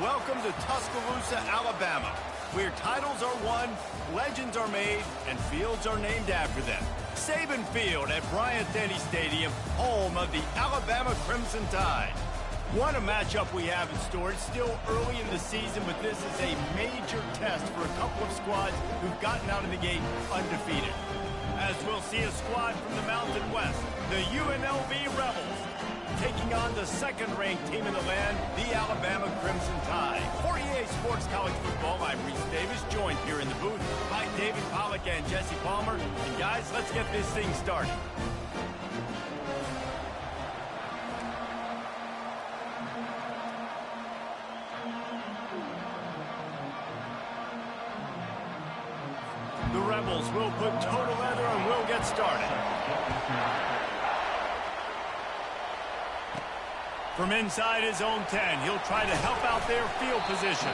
Welcome to Tuscaloosa, Alabama, where titles are won, legends are made, and fields are named after them. Saban Field at Bryant-Denny Stadium, home of the Alabama Crimson Tide. What a matchup we have in store. It's still early in the season, but this is a major test for a couple of squads who've gotten out of the gate undefeated. As we'll see a squad from the Mountain West, the UNLV Rebels, taking on the second-ranked team in the land, the Alabama Crimson Tide. For EA Sports College Football, I'm Reese Davis, joined here in the booth by David Pollack and Jesse Palmer. And guys, let's get this thing started. The Rebels will put total leather and we'll get started. From inside his own 10, he'll try to help out their field position.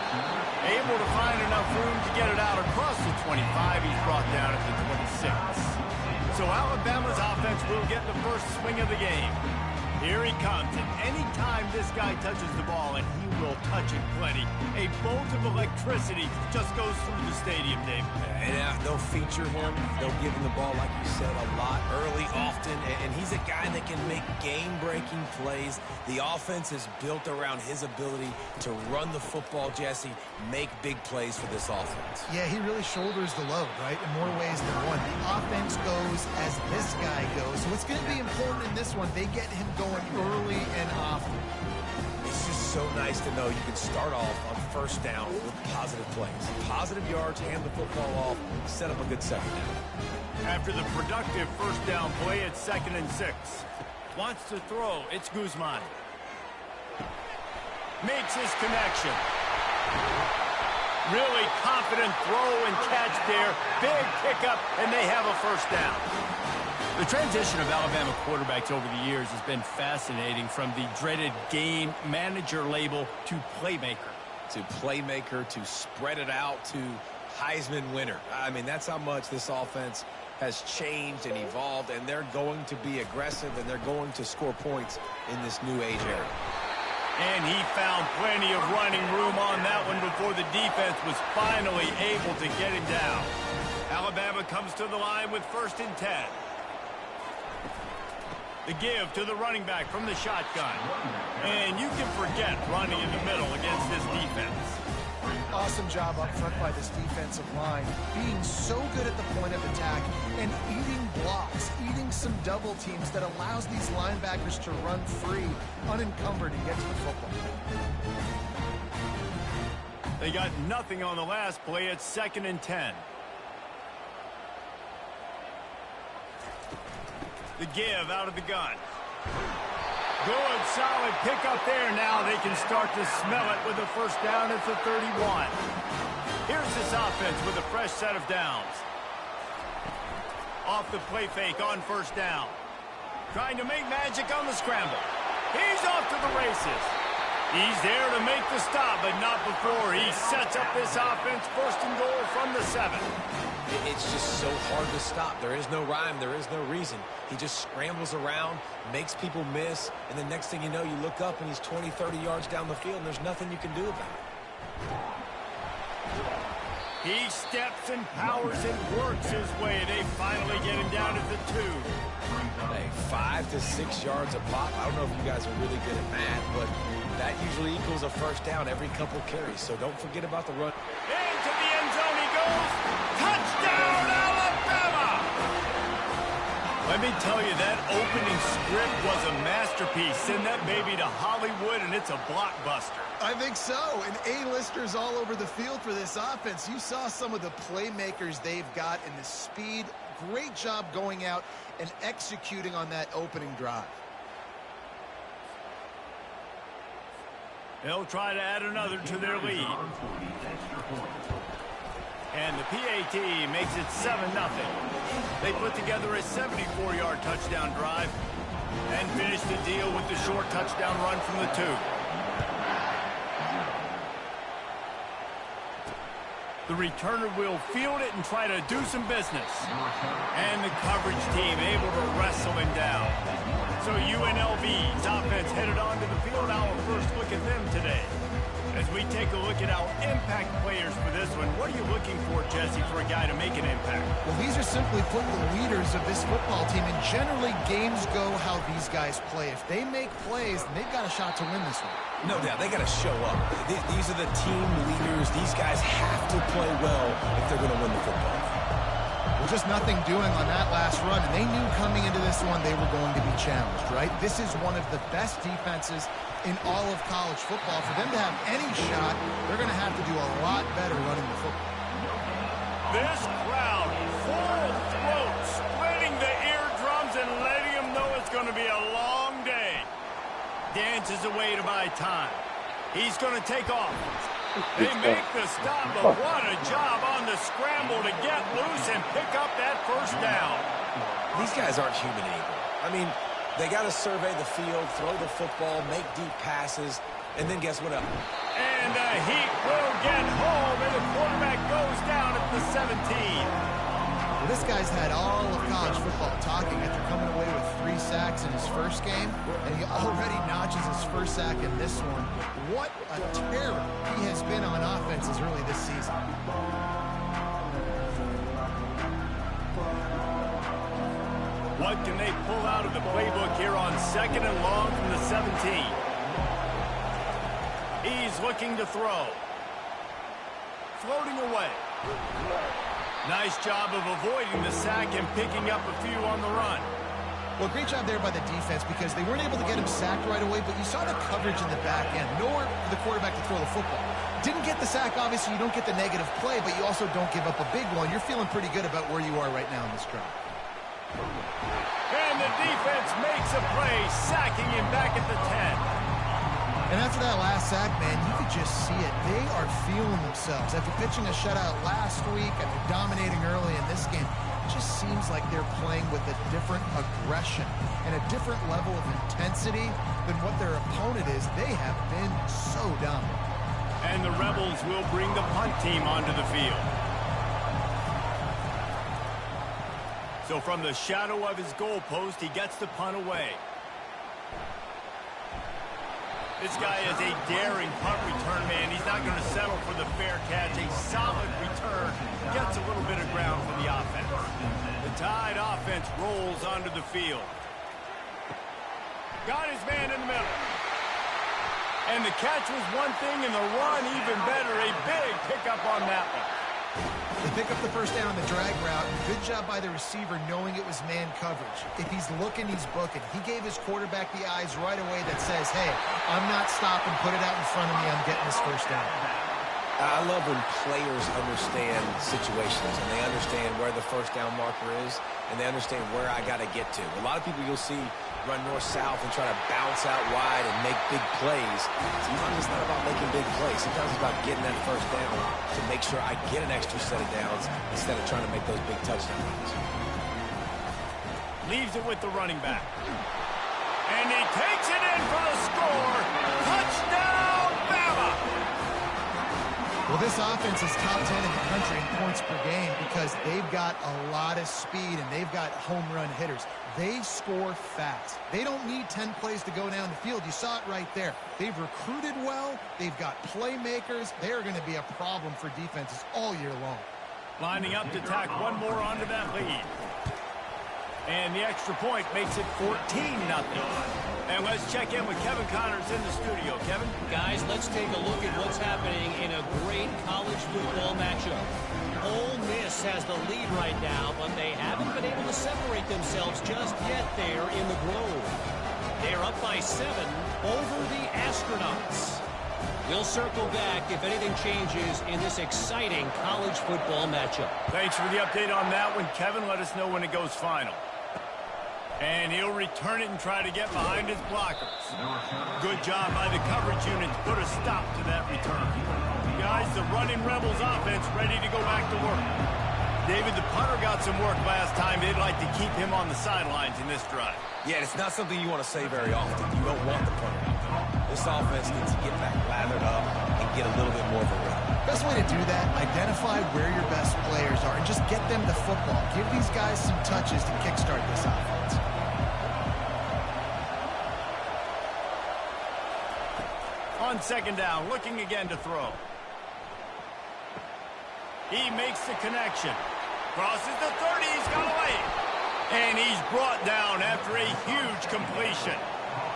Able to find enough room to get it out across the 25. He's brought down at the 26. So Alabama's offense will get the first swing of the game. Here he comes, and anytime this guy touches the ball, and he will touch it plenty, a bolt of electricity just goes through the stadium, Dave. Yeah, they'll feature him. They'll give him the ball, like you said, a lot, early, often, and he's a guy that can make game-breaking plays. The offense is built around his ability to run the football, Jesse, make big plays for this offense. Yeah, he really shoulders the load, right, in more ways than one. The offense goes as this guy goes, so it's going to be important in this one. They get him going early and often. It's just so nice to know you can start off on first down with positive plays. Positive yards, hand the football off, set up a good second down. After the productive first down play, it's 2nd and 6. Wants to throw, it's Guzman. Makes his connection. Really confident throw and catch there. Big pickup, and they have a first down. The transition of Alabama quarterbacks over the years has been fascinating, from the dreaded game manager label to playmaker. To playmaker, to spread it out, to Heisman winner. I mean, that's how much this offense has changed and evolved, and they're going to be aggressive, and they're going to score points in this new age era. And he found plenty of running room on that one before the defense was finally able to get him down. Alabama comes to the line with 1st and 10. The give to the running back from the shotgun. And you can forget running in the middle against this defense. Awesome job up front by this defensive line, being so good at the point of attack and eating blocks, eating some double teams that allows these linebackers to run free, unencumbered, and get to the football. They got nothing on the last play. It's 2nd and 10. The give out of the gun. Good, solid pickup there. Now they can start to smell it with a first down at the 31. Here's this offense with a fresh set of downs. Off the play fake on first down. Trying to make magic on the scramble. He's off to the races. He's there to make the stop, but not before he sets up this offense. 1st and goal from the 7. It's just so hard to stop. There is no rhyme. There is no reason. He just scrambles around, makes people miss, and the next thing you know, you look up and he's 20, 30 yards down the field, and there's nothing you can do about it. He steps and powers and works his way. They finally get him down at the 2. Hey, 5 to 6 yards a pop. I don't know if you guys are really good at math, but that usually equals a first down every couple carries, so don't forget about the run. Into the end zone he goes. Touchdown, Alabama! Let me tell you, that opening script was a masterpiece. Send that baby to Hollywood, and it's a blockbuster. I think so, and A-listers all over the field for this offense. You saw some of the playmakers they've got and the speed. Great job going out and executing on that opening drive. They'll try to add another to their lead. And the PAT makes it 7-0. They put together a 74-yard touchdown drive and finish the deal with the short touchdown run from the 2. The returner will field it and try to do some business. And the coverage team able to wrestle him down. So UNLV's offense headed onto the field. Our first look at them today. As we take a look at our impact players for this one, what are you looking for, Jesse, for a guy to make an impact? Well, these are simply put the leaders of this football team, and generally games go how these guys play. If they make plays, then they've got a shot to win this one. No doubt, they got to show up. These are the team leaders. These guys have to play well if they're going to win the football. Well, just nothing doing on that last run, and they knew coming into this one they were going to be challenged, right? This is one of the best defenses in all of college football. For them to have any shot, they're going to have to do a lot better running the football. This crowd, full throat, splitting the eardrums and letting them know it's going to be a long day. Dances away to buy time. He's going to take off. They make the stop, but what a job on the scramble to get loose and pick up that first down. These guys aren't human able. I mean, they got to survey the field, throw the football, make deep passes, and then guess what else? And the Heat will get home, and the quarterback goes down at the 17. Well, this guy's had all of college football talking after coming away with 3 sacks in his first game, and he already notches his first sack in this one. What a terror he has been on offense as early this season. What can they pull out of the playbook here on 2nd and long from the 17? He's looking to throw. Floating away. Nice job of avoiding the sack and picking up a few on the run. Well, great job there by the defense because they weren't able to get him sacked right away, but you saw the coverage in the back end. Nowhere for the quarterback to throw the football. Didn't get the sack, obviously you don't get the negative play, but you also don't give up a big one. You're feeling pretty good about where you are right now in this drive. And the defense makes a play, sacking him back at the 10. And after that last sack, man, you could just see it. They are feeling themselves. After pitching a shutout last week, after dominating early in this game, it just seems like they're playing with a different aggression and a different level of intensity than what their opponent is. They have been so dominant. And the Rebels will bring the punt team onto the field. So from the shadow of his goalpost, he gets the punt away. This guy is a daring punt return man. He's not going to settle for the fair catch. A solid return. Gets a little bit of ground for the offense. The Tide offense rolls onto the field. Got his man in the middle. And the catch was one thing, and the run even better. A big pickup on that one. They pick up the first down on the drag route. Good job by the receiver knowing it was man coverage. If he's looking, he's booking. He gave his quarterback the eyes right away that says, hey, I'm not stopping. Put it out in front of me. I'm getting this first down. I love when players understand situations and they understand where the first down marker is and they understand where I got to get to. A lot of people you'll see run north-south and try to bounce out wide and make big plays. Sometimes it's not about making big plays. Sometimes it's about getting that first down to make sure I get an extra set of downs instead of trying to make those big touchdown runs. Leaves it with the running back. And he takes it in for the score. Touchdown, Bama! Well, this offense is top 10 in the country in points per game because they've got a lot of speed and they've got home run hitters. They score fast. They don't need 10 plays to go down the field. You saw it right there. They've recruited well. They've got playmakers. They are going to be a problem for defenses all year long. Lining up to tack one more onto that lead. And the extra point makes it 14-0. And let's check in with Kevin Connors in the studio. Kevin? Guys, let's take a look at what's happening in a great college football matchup. Ole Miss has the lead right now, but they haven't been able to separate themselves just yet there in the Grove. They're up by 7 over the Astronauts. We'll circle back if anything changes in this exciting college football matchup. Thanks for the update on that one, Kevin. Let us know when it goes final. And he'll return it and try to get behind his blockers. Good job by the coverage unit to put a stop to that return. Guys, the running Rebels offense ready to go back to work. David, the punter got some work last time. They'd like to keep him on the sidelines in this drive. Yeah, it's not something you want to say very often. You don't want the punter out there. This offense needs to get back lathered up and get a little bit more of a rhythm. Best way to do that, identify where your best players are and just get them the football. Give these guys some touches to kickstart this offense. On second down, looking again to throw. He makes the connection. Crosses the 30, he's got away. And he's brought down after a huge completion.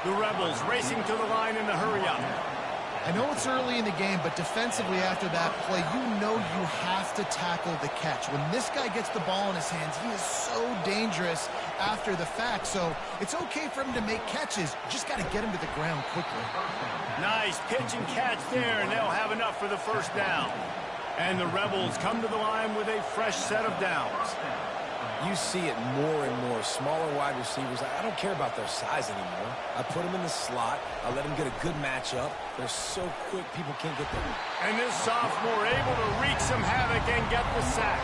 The Rebels racing to the line in the hurry-up. I know it's early in the game, but defensively after that play, you know you have to tackle the catch. When this guy gets the ball in his hands, he is so dangerous after the fact. So it's okay for him to make catches. You just got to get him to the ground quickly. Nice pitch and catch there, and they'll have enough for the first down. And the Rebels come to the line with a fresh set of downs. You see it more and more. Smaller wide receivers, I don't care about their size anymore. I put them in the slot. I let them get a good matchup. They're so quick, people can't get them. And this sophomore able to wreak some havoc and get the sack.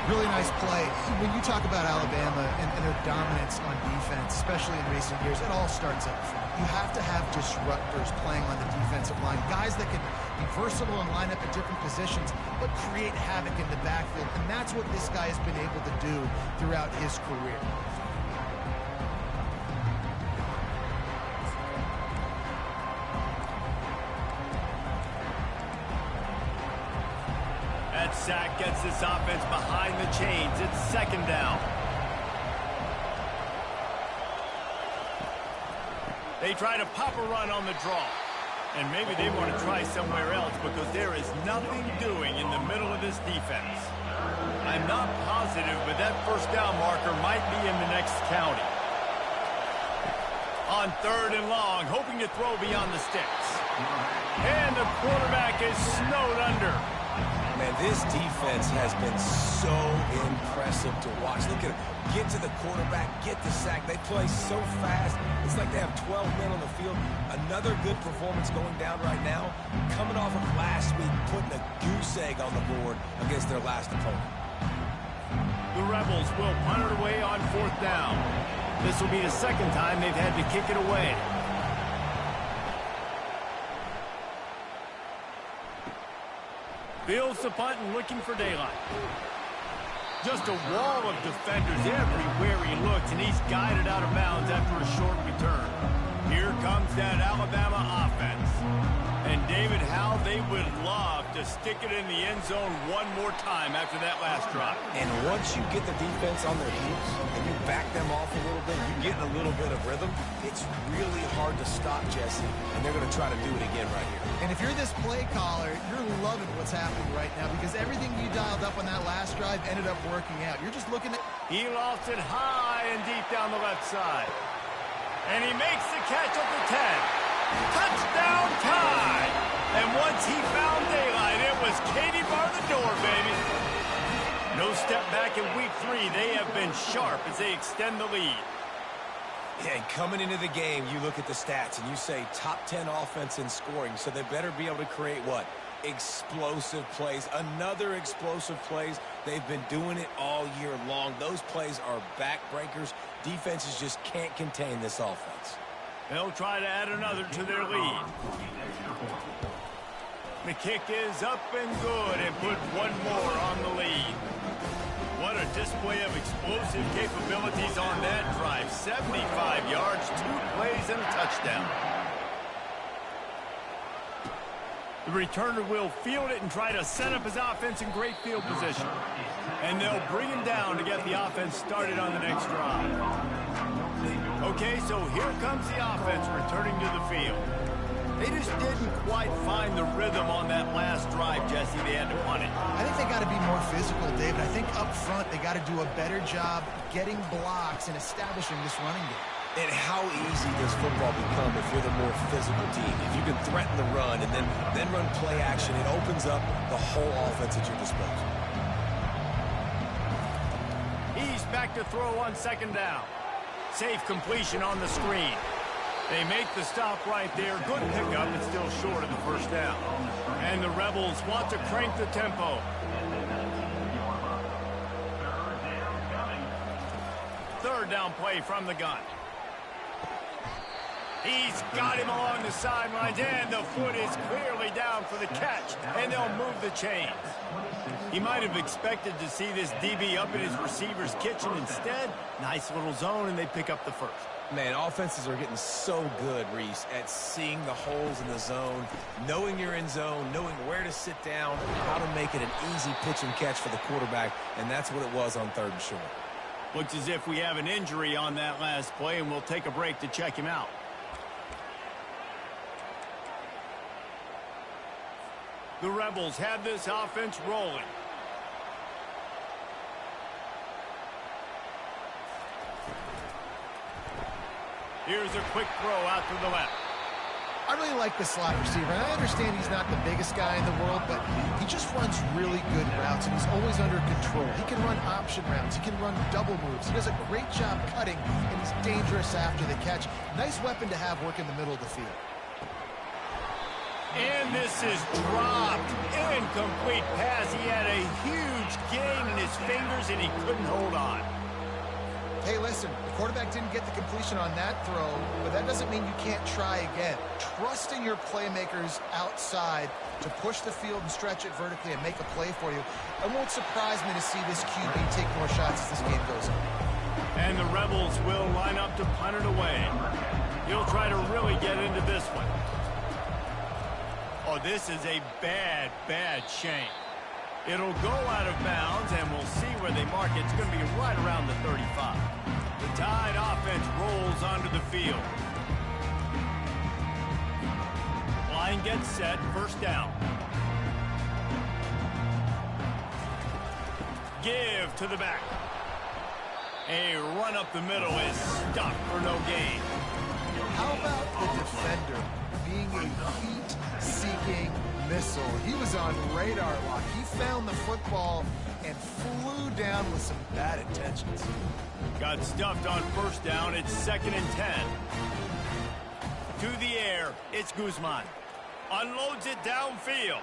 Really nice play. When you talk about Alabama and their dominance on defense, especially in recent years, it all starts up front. You have to have disruptors playing on the defensive line, guys that can be versatile and line up at different positions, but create havoc in the backfield. And that's what this guy has been able to do throughout his career. That sack gets this offense behind the chains. It's second down. They try to pop a run on the draw. And maybe they want to try somewhere else because there is nothing doing in the middle of this defense. I'm not positive, but that first down marker might be in the next county. On third and long, hoping to throw beyond the sticks. And the quarterback is snowed under. Man, this defense has been so impressive to watch. Look at it. Get to the quarterback, get the sack. They play so fast. It's like they have 12 men on the field. Another good performance going down right now. Coming off of last week, putting a goose egg on the board against their last opponent. The Rebels will punt it away on fourth down. This will be the second time they've had to kick it away. Fields the punt and looking for daylight. Just a wall of defenders everywhere he looks, and he's guided out of bounds after a short return. Here comes that Alabama offense. And David, how they would love to stick it in the end zone one more time after that last drive. And once you get the defense on their heels and you back them off a little bit, you get in a little bit of rhythm, it's really hard to stop, Jesse, and they're going to try to do it again right here. And if you're this play caller, you're loving what's happening right now because everything you dialed up on that last drive ended up working out. You're just looking at... He lost it high and deep down the left side. And he makes the catch at the 10. Touchdown tie! And once he found daylight, it was Katie bar the door, baby. No step back in week 3. They have been sharp as they extend the lead. Yeah, and coming into the game, you look at the stats and you say top 10 offense in scoring, so they better be able to create what? Explosive plays. Another explosive plays. They've been doing it all year long. Those plays are backbreakers. Defenses just can't contain this offense. They'll try to add another to their lead. The kick is up and good and put one more on the lead. What a display of explosive capabilities on that drive. 75 yards, 2 plays, and a touchdown. The returner will field it and try to set up his offense in great field position. And they'll bring him down to get the offense started on the next drive. Okay, so here comes the offense returning to the field. They just didn't quite find the rhythm on that last drive, Jesse. They had to punt it. I think they got to be more physical, David. I think up front they got to do a better job getting blocks and establishing this running game. And how easy does football become if you're the more physical team? If you can threaten the run and then run play action, it opens up the whole offense at your disposal. He's back to throw on second down. Safe completion on the screen. They make the stop right there. Good pickup, but still short of the first down. And the Rebels want to crank the tempo. Third down play from the gun. He's got him along the sidelines, and the foot is clearly down for the catch, and they'll move the chains. He might have expected to see this DB up in his receiver's kitchen. Instead, nice little zone, and they pick up the first. Man, offenses are getting so good, Reese, at seeing the holes in the zone, knowing you're in zone, knowing where to sit down, how to make it an easy pitch and catch for the quarterback, and that's what it was on 3rd and short. Looks as if we have an injury on that last play, and we'll take a break to check him out. The Rebels have this offense rolling. Here's a quick throw out to the left. I really like the slot receiver, and I understand he's not the biggest guy in the world, but he just runs really good routes, and he's always under control. He can run option routes. He can run double moves. He does a great job cutting, and he's dangerous after the catch. Nice weapon to have work in the middle of the field. And this is dropped. Incomplete pass. He had a huge gain in his fingers, and he couldn't hold on. Hey, listen, the quarterback didn't get the completion on that throw, but that doesn't mean you can't try again. Trust in your playmakers outside to push the field and stretch it vertically and make a play for you. It won't surprise me to see this QB take more shots as this game goes on. And the Rebels will line up to punt it away. He'll try to really get into this one. Oh, this is a bad, bad shame. It'll go out of bounds, and we'll see where they mark it. It's going to be right around the 35. The Tide offense rolls onto the field. Line gets set, 1st down. Give to the back. A run up the middle is stopped for no gain. How about the defender being a heat-seeking missile? He was on radar lock. He found the football and flew down with some bad intentions. Got stuffed on 1st down. It's 2nd and 10. To the air, it's Guzman. Unloads it downfield.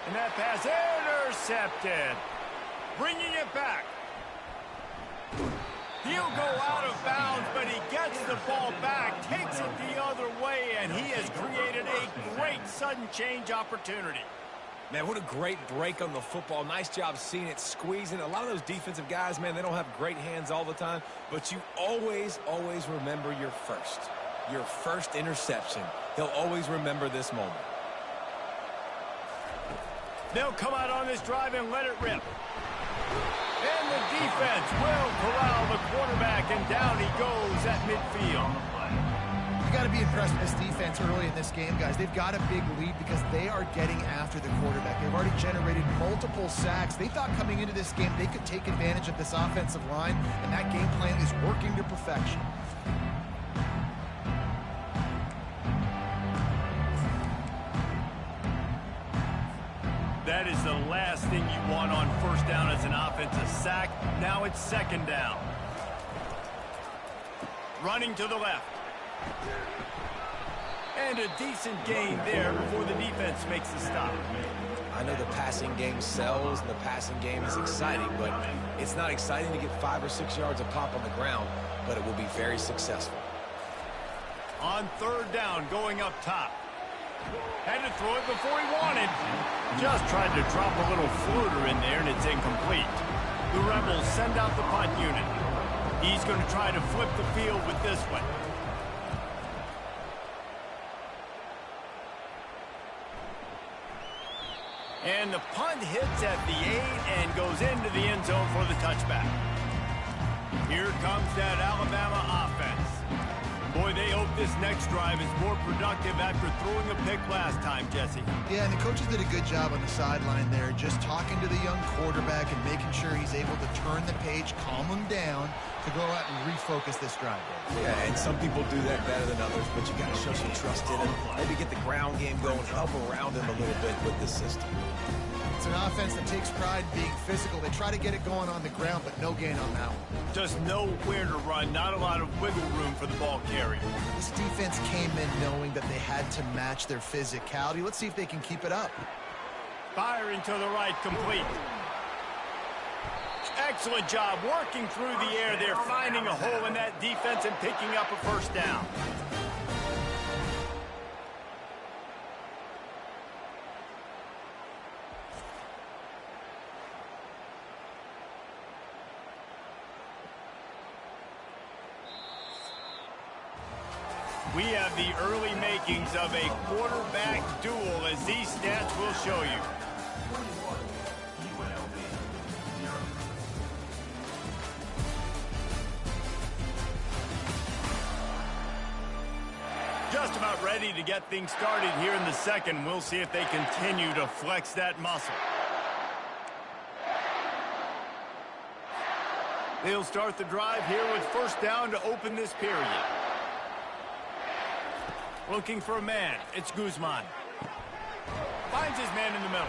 And that pass intercepted. Bringing it back. He'll go out of bounds, but he gets the ball back, takes it the other way, and he has created a great sudden change opportunity. Man, what a great break on the football. Nice job seeing it, squeezing. A lot of those defensive guys, man, they don't have great hands all the time, but you always, always remember your first interception. He'll always remember this moment. They'll come out on this drive and let it rip. And the defense will corral the quarterback, and down he goes at midfield. You got to be impressed with this defense early in this game, guys. They've got a big lead because they are getting after the quarterback. They've already generated multiple sacks. They thought coming into this game they could take advantage of this offensive line, and that game plan is working to perfection. That is the last thing you want on 1st down as an offensive sack. Now it's 2nd down. Running to the left. And a decent gain there before the defense makes the stop. I know the passing game sells and the passing game is exciting, but it's not exciting to get 5 or 6 yards of pop on the ground, but it will be very successful. On 3rd down, going up top. Had to throw it before he wanted. Just tried to drop a little floater in there, and it's incomplete. The Rebels send out the punt unit. He's going to try to flip the field with this one. And the punt hits at the 8 and goes into the end zone for the touchback. Here comes that Alabama offense. Boy, they hope this next drive is more productive after throwing a pick last time, Jesse. Yeah, and the coaches did a good job on the sideline there, just talking to the young quarterback and making sure he's able to turn the page, calm him down to go out and refocus this drive. Yeah, and some people do that better than others, but you got to show some trust in him. Maybe get the ground game going, help around him a little bit with this system. It's an offense that takes pride in being physical. They try to get it going on the ground, but no gain on that one. Just nowhere to run, not a lot of wiggle room for the ball carrier. This defense came in knowing that they had to match their physicality. Let's see if they can keep it up. Firing to the right, complete. Excellent job working through the air there, finding a hole in that defense and picking up a 1st down. We have the early makings of a quarterback duel, as these stats will show you. Just about ready to get things started here in the second. We'll see if they continue to flex that muscle. They'll start the drive here with first down to open this period. Looking for a man. It's Guzman. Finds his man in the middle.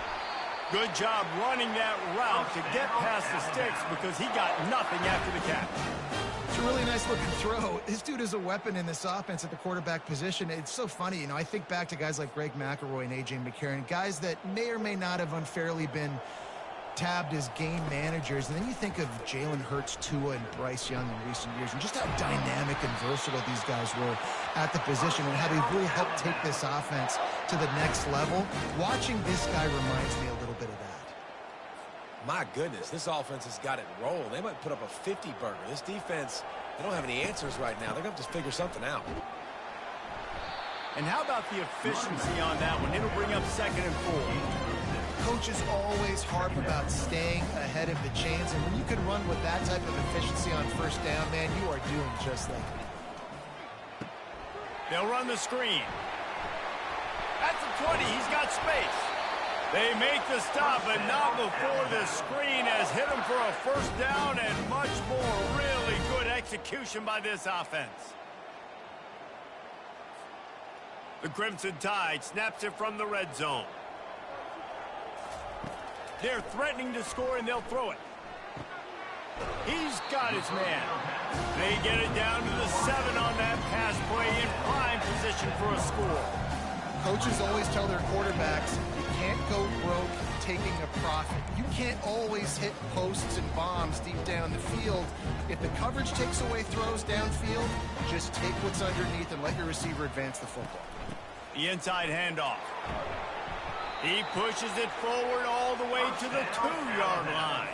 Good job running that route to get past the sticks because he got nothing after the catch. It's a really nice looking throw. This dude is a weapon in this offense at the quarterback position. It's so funny, you know, I think back to guys like Greg McElroy and A.J. McCarron, guys that may or may not have unfairly been tabbed as game managers, and then you think of Jalen Hurts, Tua, and Bryce Young in recent years, and just how dynamic and versatile these guys were at the position, and how they really helped take this offense to the next level. Watching this guy reminds me a little bit of that. My goodness, this offense has got it rolling. They might put up a 50-burger. This defense, they don't have any answers right now. They're going to have to figure something out. And how about the efficiency on that one? It'll bring up 2nd and 4. Coaches always harp about staying ahead of the chains, and when you can run with that type of efficiency on first down, man, you are doing just that. They'll run the screen. That's a 20. He's got space. They make the stop, but not before the screen has hit him for a first down and much more. Really good execution by this offense. The Crimson Tide snaps it from the red zone. They're threatening to score, and they'll throw it. He's got his man. They get it down to the 7 on that pass play, in prime position for a score. Coaches always tell their quarterbacks, you can't go broke taking a profit. You can't always hit posts and bombs deep down the field. If the coverage takes away throws downfield, just take what's underneath and let your receiver advance the football. The inside handoff. He pushes it forward all the way to the 2-yard line.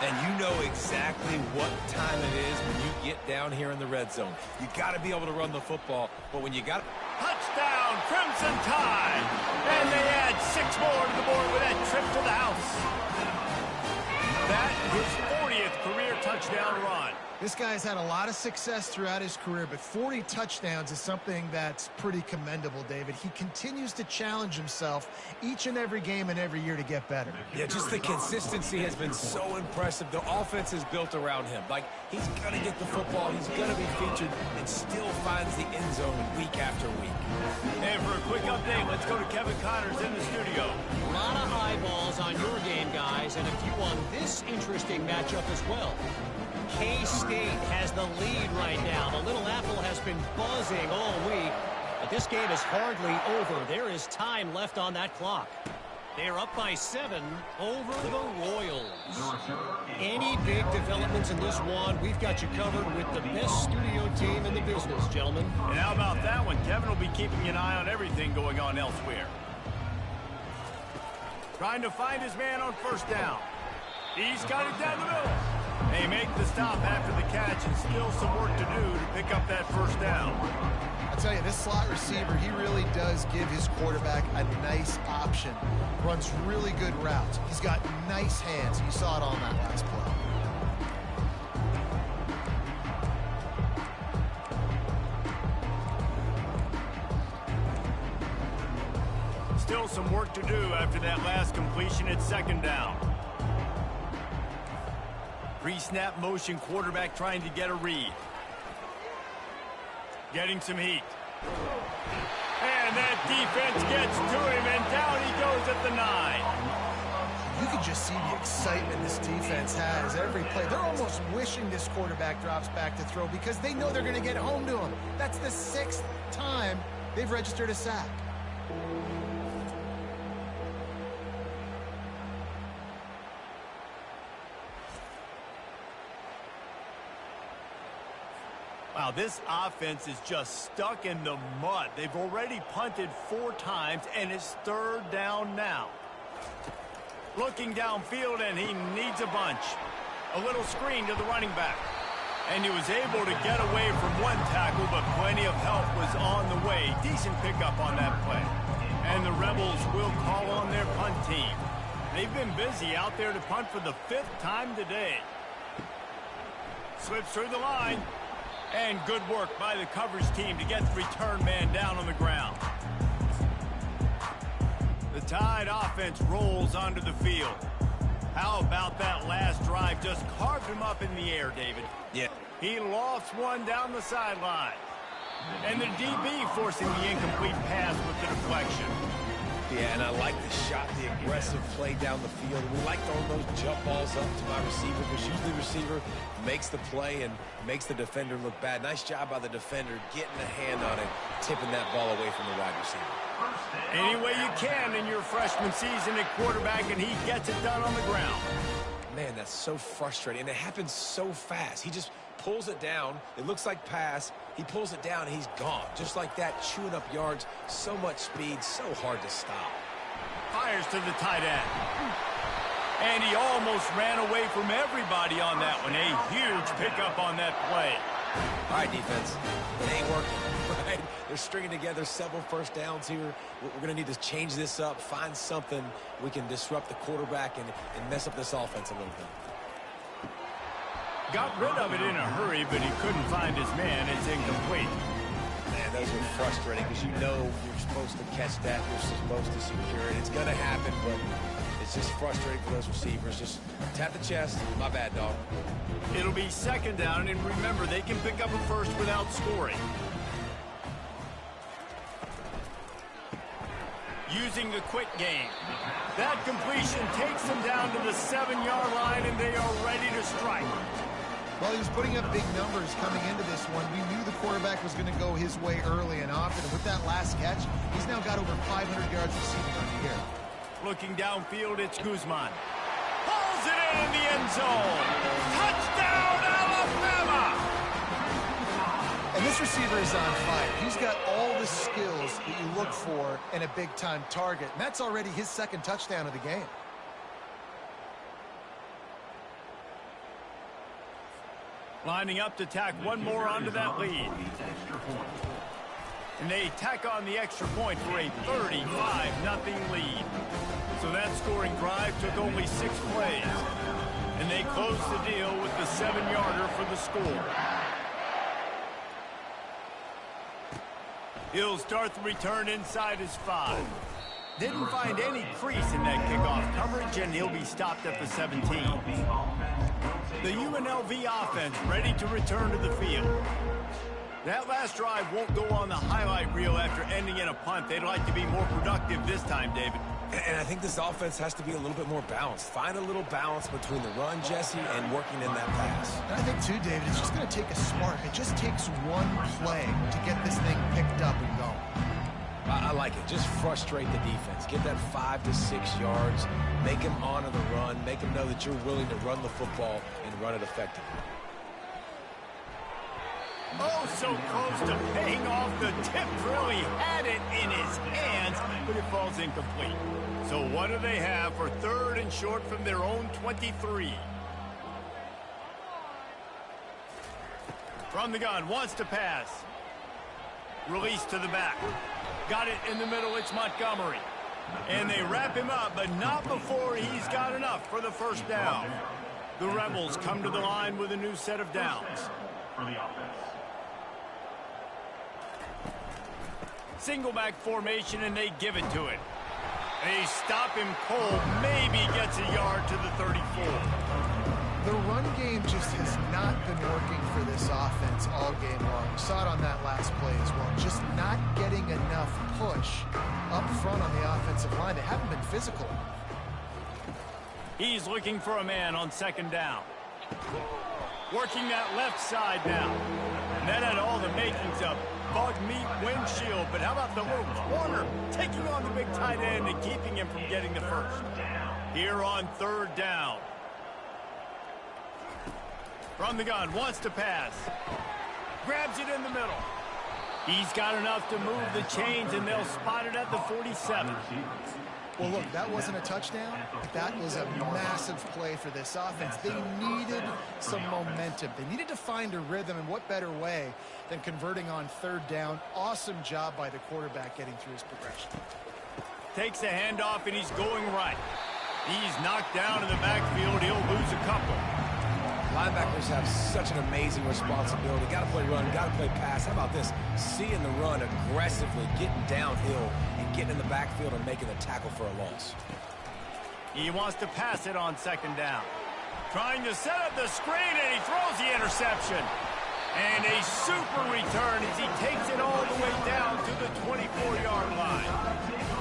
And you know exactly what time it is when you get down here in the red zone. You got to be able to run the football, but when you got touchdown, Crimson Tide, and they add 6 more to the board with that trip to the house. That his 40th career touchdown run. This guy's had a lot of success throughout his career, but 40 touchdowns is something that's pretty commendable, David. He continues to challenge himself each and every game and every year to get better. Yeah, just the consistency has been so impressive. The offense is built around him. Like, he's going to get the football, he's going to be featured, and still finds the end zone week after week. And for a quick update, let's go to Kevin Connors in the studio. A lot of eyeballs on your game, guys, and a few on this interesting matchup as well. K-State has the lead right now. The Little Apple has been buzzing all week, but this game is hardly over. There is time left on that clock. They're up by 7 over the Royals. Any big developments in this one, we've got you covered with the best studio team in the business, gentlemen. And how about that one? Kevin will be keeping an eye on everything going on elsewhere. Trying to find his man on first down. He's got it down the middle. They make the stop after the catch, and still some work to do to pick up that first down. I'll tell you, this slot receiver, he really does give his quarterback a nice option. Runs really good routes. He's got nice hands. You saw it on that last play. Still some work to do after that last completion at 2nd down. Pre-snap motion quarterback trying to get a read. Getting some heat. And that defense gets to him, and down he goes at the 9. You can just see the excitement this defense has every play. They're almost wishing this quarterback drops back to throw because they know they're going to get home to him. That's the 6th time they've registered a sack. Wow, this offense is just stuck in the mud. They've already punted 4 times, and it's 3rd down now. Looking downfield, and he needs a bunch. A little screen to the running back. And he was able to get away from one tackle, but plenty of help was on the way. Decent pickup on that play. And the Rebels will call on their punt team. They've been busy out there to punt for the 5th time today. Slips through the line. And good work by the coverage team to get the return man down on the ground. The Tide offense rolls onto the field. How about that last drive? Just carved him up in the air, David. Yeah. He lofts one down the sideline. And the DB forcing the incomplete pass with the deflection. Yeah, and I like the shot, the aggressive play down the field. We like throwing those jump balls up to my receiver because usually the receiver makes the play and makes the defender look bad. Nice job by the defender getting a hand on it, tipping that ball away from the wide receiver. Any way you can in your freshman season at quarterback, and he gets it done on the ground. Man, that's so frustrating, and it happens so fast. He just pulls it down. It looks like pass. He pulls it down, and he's gone. Just like that, chewing up yards. So much speed, so hard to stop. Fires to the tight end. And he almost ran away from everybody on that one. A huge pickup on that play. All right, defense. It ain't working, right? They're stringing together several first downs here. We're going to need to change this up, find something we can disrupt the quarterback and mess up this offense a little bit. Got rid of it in a hurry, but he couldn't find his man. It's incomplete. Man, those are frustrating because you know you're supposed to catch that. You're supposed to secure it. It's going to happen, but it's just frustrating for those receivers. Just tap the chest. My bad, dog. It'll be 2nd down, and remember, they can pick up a first without scoring. Using the quick game. That completion takes them down to the 7-yard line, and they are ready to strike. Well, he was putting up big numbers coming into this one. We knew the quarterback was going to go his way early and often. And with that last catch, he's now got over 500 yards receiving on the year. Looking downfield, it's Guzman. Pulls it in the end zone. Touchdown, Alabama! And this receiver is on fire. He's got all the skills that you look for in a big-time target. And that's already his 2nd touchdown of the game. Lining up to tack one more onto that lead. And they tack on the extra point for a 35-0 lead. So that scoring drive took only 6 plays. And they close the deal with the 7-yarder for the score. He'll start the return inside his 5. Didn't find any crease in that kickoff coverage, and he'll be stopped at the 17. The UNLV offense ready to return to the field. That last drive won't go on the highlight reel after ending in a punt. They'd like to be more productive this time, David. And I think this offense has to be a little bit more balanced. Find a little balance between the run, Jesse, and working in that pass. And I think, too, David, it's just going to take a spark. It just takes one play to get this thing picked up and going. I like it. Just frustrate the defense. Get that 5 to 6 yards. Make them honor the run. Make them know that you're willing to run the football and run it effectively. Oh, so close to paying off the tip drill. He had it in his hands, but it falls incomplete. So what do they have for 3rd and short from their own 23? From the gun, wants to pass. Release to the back. Got it in the middle, it's Montgomery. And they wrap him up, but not before he's got enough for the 1st down. The Rebels come to the line with a new set of downs. Single back formation, and they give it to it. They stop him cold, maybe gets a yard to the 34. The run game just has not been working for this offense all game long. We saw it on that last play as well. Just not getting enough push up front on the offensive line. They haven't been physical. He's looking for a man on 2nd down. Working that left side now. And that had all the makings of bug meat windshield. But how about the little corner taking on the big tight end and keeping him from getting the 1st? Here on 3rd down. From the gun, wants to pass. Grabs it in the middle. He's got enough to move the chains, and they'll spot it at the 47. Well, look, that wasn't a touchdown, but that was a massive play for this offense. They needed some momentum. They needed to find a rhythm, and what better way than converting on third down. Awesome job by the quarterback getting through his progression. Takes a handoff, and he's going right. He's knocked down in the backfield. He'll lose a couple. Linebackers have such an amazing responsibility. Got to play run, got to play pass. How about this? Seeing the run aggressively, getting downhill, and getting in the backfield and making the tackle for a loss. He wants to pass it on second down. Trying to set up the screen, and he throws the interception. And a super return as he takes it all the way down to the 24-yard line.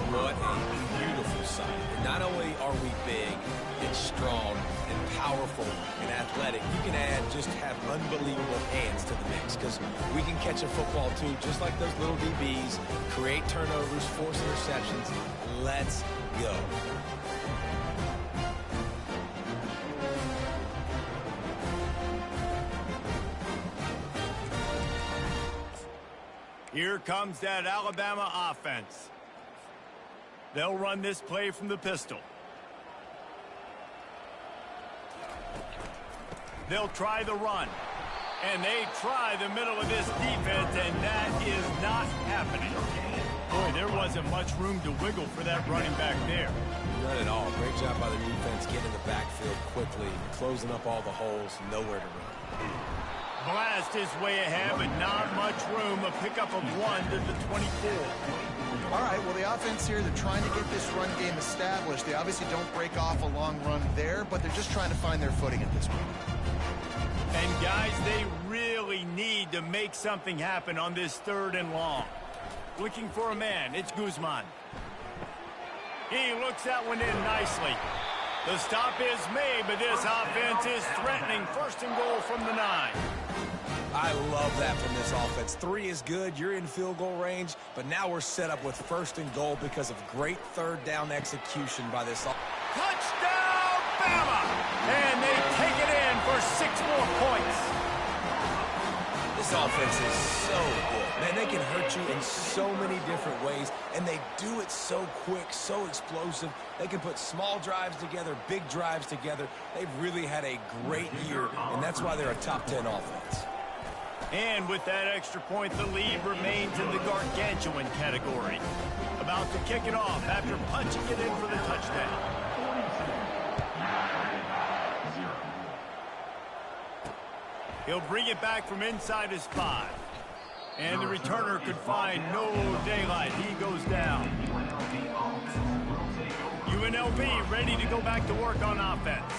What a beautiful sight. Not only are we big and strong and powerful and athletic, you can just have unbelievable hands to the mix, because we can catch a football too, just like those little DBs, create turnovers, force interceptions. Let's go. Here comes that Alabama offense. They'll run this play from the pistol. They'll try the run. And they try the middle of this defense, and that is not happening. Boy, there wasn't much room to wiggle for that running back there. Not at all. Great job by the defense getting in the backfield quickly, closing up all the holes, nowhere to run. Blast his way ahead, but not much room. A pickup of 1 to the 24. All right, well, the offense here, they're trying to get this run game established. They obviously don't break off a long run there, but they're just trying to find their footing at this point. And, guys, they really need to make something happen on this 3rd and long. Looking for a man. It's Guzman. He looks that one in nicely. The stop is made, but this offense is threatening 1st and goal from the 9. I love that from this offense. 3 is good. You're in field goal range, but now we're set up with 1st and goal because of great 3rd down execution by this offense. Touchdown, Bama! And they take it in for 6 more points. This offense is so good. Man, they can hurt you in so many different ways, and they do it so quick, so explosive. They can put small drives together, big drives together. They've really had a great year, and that's why they're a top 10 offense. And with that extra point, the lead remains in the gargantuan category. About to kick it off after punching it in for the touchdown. He'll bring it back from inside his 5. And the returner could find no daylight. He goes down. UNLV ready to go back to work on offense.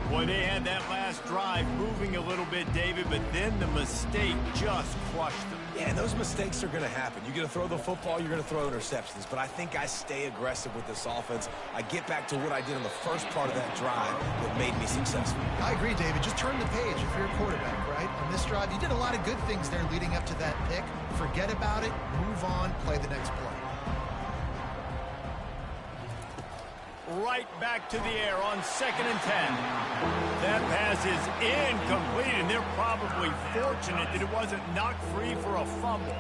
Boy, they had that last drive moving a little bit, David, but then the mistake just crushed them. Yeah, and those mistakes are going to happen. You're going to throw the football, you're going to throw interceptions. But I think I stay aggressive with this offense. I get back to what I did in the first part of that drive that made me successful. I agree, David. Just turn the page if you're a quarterback, right? On this drive, you did a lot of good things there leading up to that pick. Forget about it, move on, play the next play. Right back to the air on 2nd and 10. That pass is incomplete, and they're probably fortunate that it wasn't knocked free for a fumble.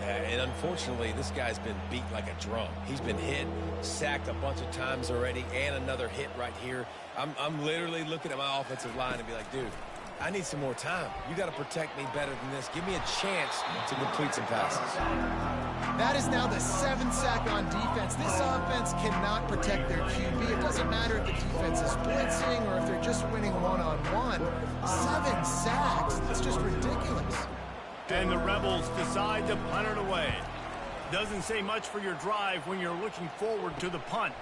And unfortunately, this guy's been beat like a drum. He's been hit, sacked a bunch of times already, and another hit right here. I'm literally looking at my offensive line and be like, dude, I need some more time. You got to protect me better than this. Give me a chance to complete some passes. That is now the 7th sack on defense. This offense cannot protect their QB. It doesn't matter if the defense is blitzing or if they're just winning one-on-one. 7 sacks. That's just ridiculous. And the Rebels decide to punt it away. Doesn't say much for your drive when you're looking forward to the punt.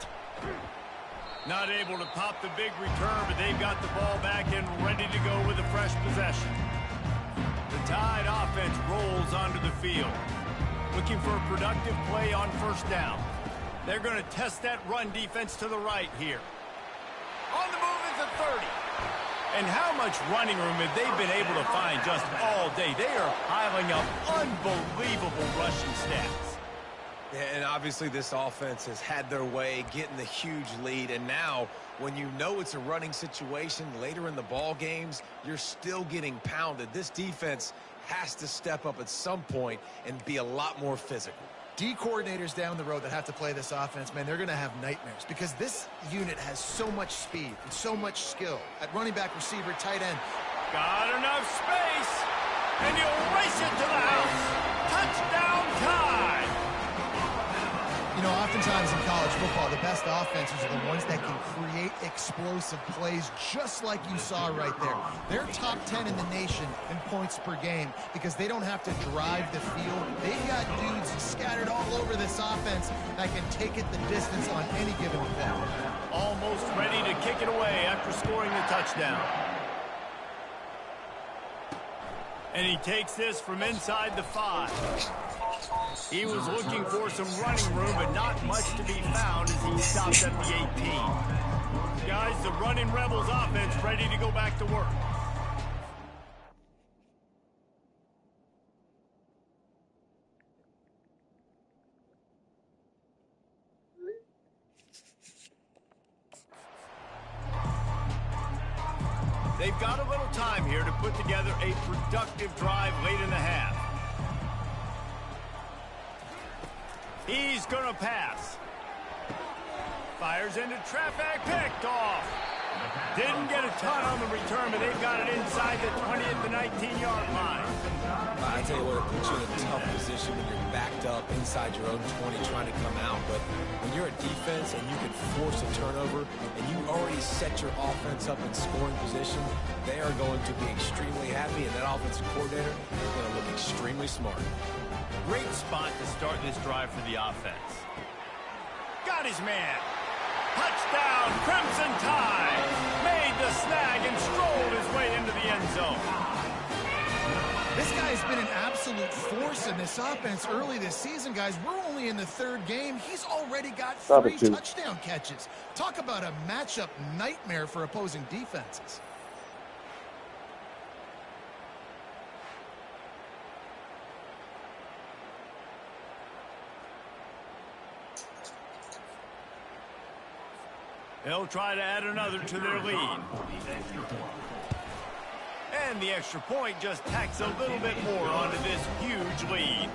Not able to pop the big return, but they've got the ball back and ready to go with a fresh possession. The Tide offense rolls onto the field, looking for a productive play on 1st down. They're going to test that run defense to the right here. On the move is the 30. And how much running room have they been able to find just all day? They are piling up unbelievable rushing stats. Yeah, and obviously this offense has had their way, getting the huge lead. And now, when you know it's a running situation later in the ball games, you're still getting pounded. This defense has to step up at some point and be a lot more physical. D coordinators down the road that have to play this offense, man, they're going to have nightmares because this unit has so much speed and so much skill at running back, receiver, tight end. Got enough space, and you'll race it to the house. Touchdown Tide! You know, oftentimes in college football, the best offenses are the ones that can create explosive plays just like you saw right there. They're top 10 in the nation in points per game because they don't have to drive the field. They've got dudes scattered all over this offense that can take it the distance on any given play. Almost ready to kick it away after scoring the touchdown. And he takes this from inside the 5. He was looking for some running room, but not much to be found as he stopped at the 18. Guys, the running Rebels offense ready to go back to work. They've got a little time here to put together a productive drive late in the half. He's gonna pass. Fires into traffic, picked off. Didn't get a ton on the return, but they've got it inside the 20 at the 19-yard line. I tell you what, it puts you in a tough position when you're backed up inside your own 20 trying to come out. But when you're a defense and you can force a turnover and you already set your offense up in scoring position, they are going to be extremely happy, and that offensive coordinator is going to look extremely smart. Great spot to start this drive for the offense. Got his man. Touchdown, Crimson Tide. Made the snag and strolled his way into the end zone. This guy's been an absolute force in this offense early this season, guys. We're only in the 3rd game. He's already got 3 touchdown catches. Talk about a matchup nightmare for opposing defenses. They'll try to add another to their lead. And the extra point just tacks a little bit more onto this huge lead.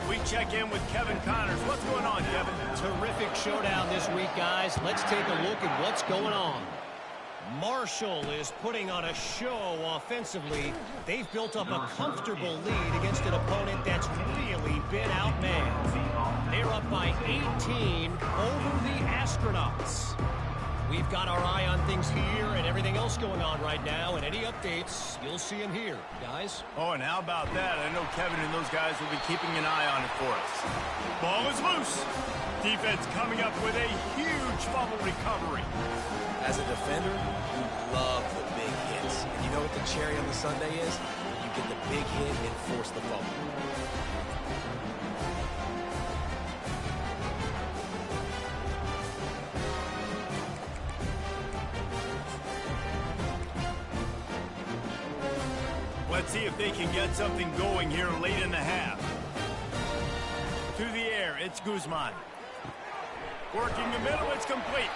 We check in with Kevin Connors. What's going on, Kevin? Terrific showdown this week, guys. Let's take a look at what's going on. Marshall is putting on a show offensively. They've built up a comfortable lead against an opponent that's really been outmanned. They're up by 18 over the Astronauts. We've got our eye on things here and everything else going on right now, and any updates, you'll see them here, guys. Oh, and how about that? I know Kevin and those guys will be keeping an eye on it for us. Ball is loose. Defense coming up with a huge fumble recovery. As a defender, you love the big hits. And you know what the cherry on the sundae is? You get the big hit and force the fumble. Let's see if they can get something going here late in the half. To the air, it's Guzman. Working the middle, it's complete.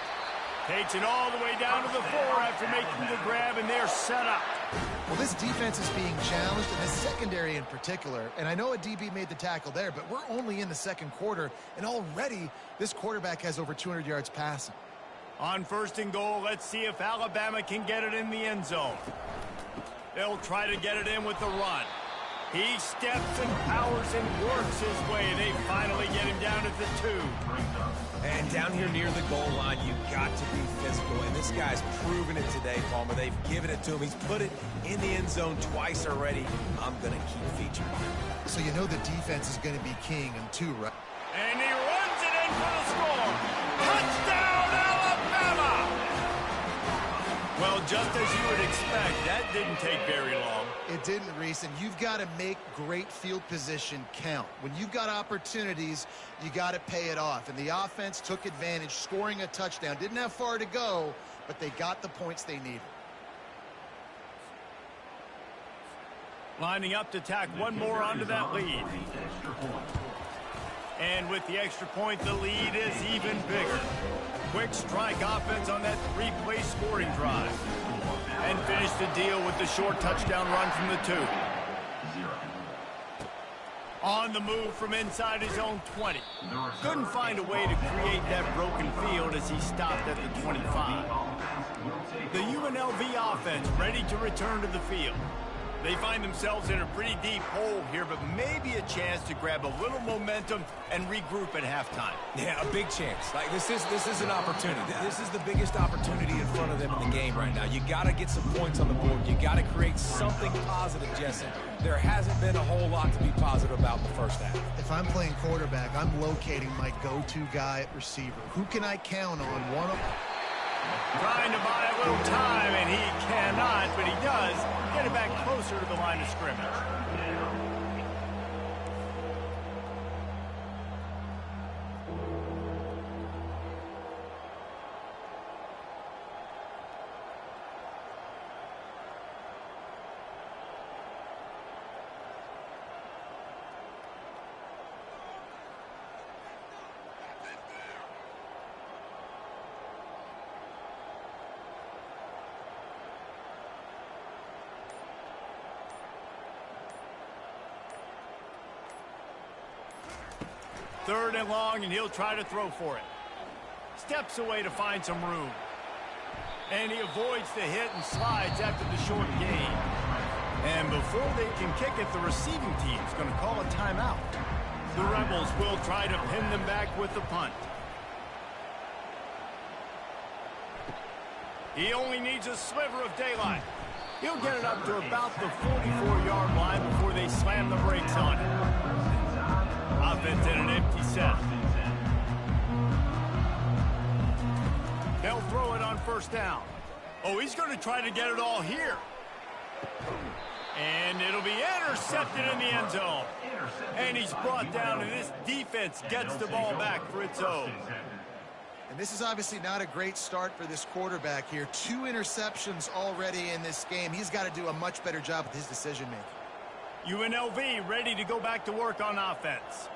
Takes it all the way down to the 4 after making the grab, and they're set up. Well, this defense is being challenged, and this secondary in particular. And I know a DB made the tackle there, but we're only in the 2nd quarter, and already this quarterback has over 200 yards passing. On 1st and goal, let's see if Alabama can get it in the end zone. They'll try to get it in with the run. He steps and powers and works his way. They finally get him down at the 2. And down here near the goal line, you've got to be physical. And this guy's proven it today, Palmer. They've given it to him. He's put it in the end zone twice already. I'm going to keep featuring him. So you know the defense is going to be king in 2, right? And he runs it in for the score. Touchdown, Alabama! Well, just as you would expect, that didn't take very long. It didn't, Reese, and you've got to make great field position count. When you've got opportunities, you got to pay it off. And the offense took advantage, scoring a touchdown. Didn't have far to go, but they got the points they needed. Lining up to tack one more onto that lead. And with the extra point, the lead is even bigger. Quick strike offense on that 3-play scoring drive. And finish the deal with the short touchdown run from the 2. On the move from inside his own 20. Couldn't find a way to create that broken field as he stopped at the 25. The UNLV offense ready to return to the field. They find themselves in a pretty deep hole here, but maybe a chance to grab a little momentum and regroup at halftime. Yeah, a big chance. Like this is an opportunity. This is the biggest opportunity in front of them in the game right now. You got to get some points on the board. You got to create something positive, Jesse. There hasn't been a whole lot to be positive about in the first half. If I'm playing quarterback, I'm locating my go-to guy at receiver. Who can I count on? Trying to buy a little time, and he cannot, but he does get it back closer to the line of scrimmage. Third and long, and he'll try to throw for it. Steps away to find some room. And he avoids the hit and slides after the short gain. And before they can kick it, the receiving team's going to call a timeout. The Rebels will try to pin them back with the punt. He only needs a sliver of daylight. He'll get it up to about the 44-yard line before they slam the brakes on it. Offense in an empty set. They'll throw it on first down. Oh, he's going to try to get it all here. And it'll be intercepted in the end zone. And he's brought down, and this defense gets the ball back for its own. And this is obviously not a great start for this quarterback here. 2 interceptions already in this game. He's got to do a much better job with his decision-making. UNLV ready to go back to work on offense.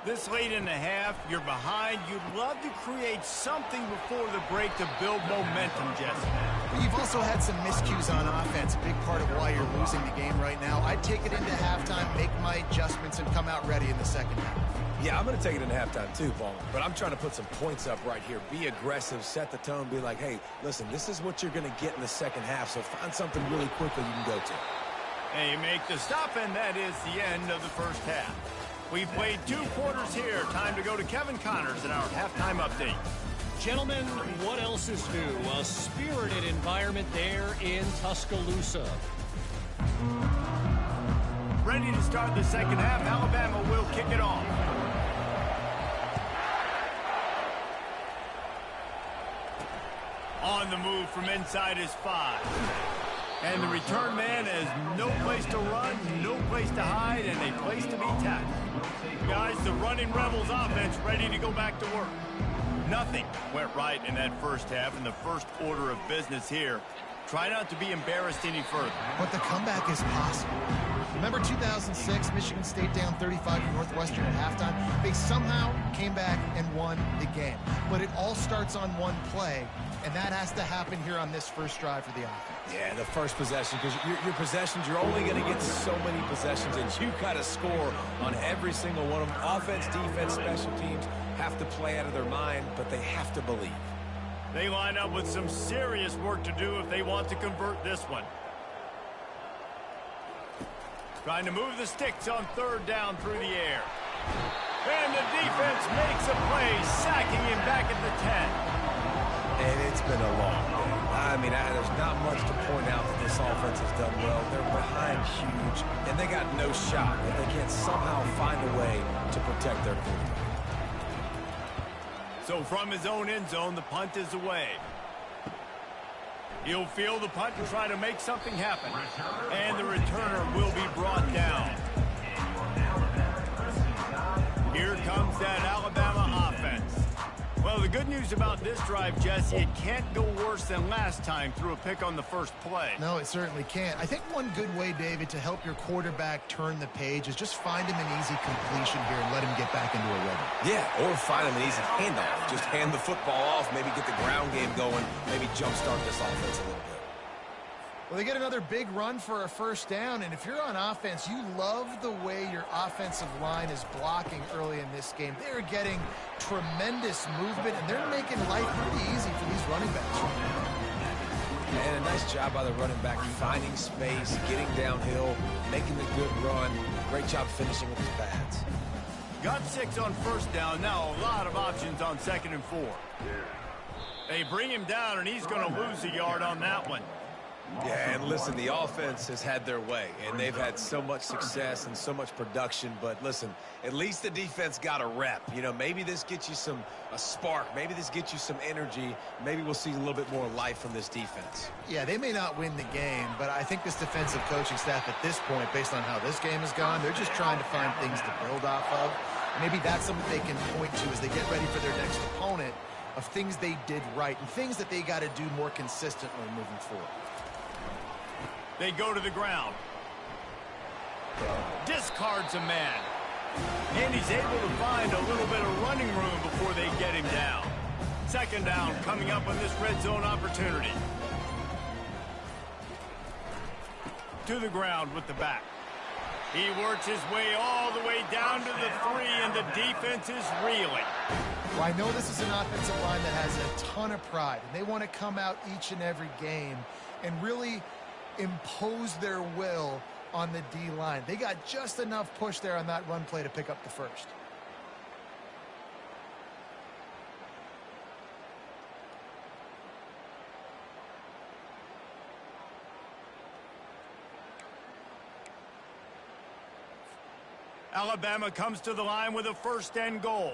This late in the half, you're behind. You'd love to create something before the break to build momentum, Jesse. But you've also had some miscues on offense, a big part of why you're losing the game right now. I'd take it into halftime, make my adjustments, and come out ready in the second half. Yeah, I'm going to take it into halftime too, Paul. But I'm trying to put some points up right here. Be aggressive, set the tone, be like, hey, listen, this is what you're going to get in the second half, so find something really quickly you can go to. They make the stop, and that is the end of the first half. We've played 2 quarters here. Time to go to Kevin Connors in our halftime update. Gentlemen, what else is new? A spirited environment there in Tuscaloosa. Ready to start the second half. Alabama will kick it off. On the move from inside his 5. And the return man has no place to run, no place to hide, and a place to be tackled. Guys, the running Rebels offense ready to go back to work. Nothing went right in that first half, in the first order of business here. Try not to be embarrassed any further. But the comeback is possible. Remember 2006, Michigan State down 35 to Northwestern at halftime? They somehow came back and won the game. But it all starts on one play, and that has to happen here on this first drive for the offense. Yeah, the first possession, because your possessions, you're only going to get so many possessions, and you got to score on every single one of them. Offense, defense, special teams have to play out of their mind, but they have to believe. They line up with some serious work to do if they want to convert this one. Trying to move the sticks on third down through the air. And the defense makes a play, sacking him back at the 10. And it's been a long day. I mean, there's not much to point out that this offense has done well. They're behind huge, and they got no shot if they can't somehow find a way to protect their quarterback. So from his own end zone, the punt is away. He'll field the punt and try to make something happen. And the returner will be brought down. Here comes that Alabama offense. Well, the good news about this drive, Jesse, it can't go worse than last time through a pick on the first play. No, it certainly can't. I think one good way, David, to help your quarterback turn the page is just find him an easy completion here and let him get back into a rhythm. Yeah, or find him an easy handoff. Just hand the football off, maybe get the ground game going, maybe jumpstart this offense a little bit. Well, they get another big run for a first down, and if you're on offense, you love the way your offensive line is blocking early in this game. They're getting tremendous movement, and they're making life pretty easy for these running backs right now. And a nice job by the running back, finding space, getting downhill, making the good run. Great job finishing with his pads. Got 6 on first down. Now a lot of options on 2nd and 4. They bring him down, and he's going to lose a yard on that one. Yeah, and listen, the offense has had their way, and they've had so much success and so much production. But listen, at least the defense got a rep. You know, maybe this gets you a spark. Maybe this gets you some energy. Maybe we'll see a little bit more life from this defense. Yeah, they may not win the game, but I think this defensive coaching staff at this point, based on how this game has gone, they're just trying to find things to build off of. Maybe that's something they can point to as they get ready for their next opponent, of things they did right and things that they got to do more consistently moving forward. They go to the ground. Discards a man. And he's able to find a little bit of running room before they get him down. 2nd down coming up on this red zone opportunity. To the ground with the back. He works his way all the way down to the 3, and the defense is reeling. Well, I know this is an offensive line that has a ton of pride, and they want to come out each and every game and really impose their will on the D-line. They got just enough push there on that run play to pick up the first. Alabama comes to the line with a 1st and goal.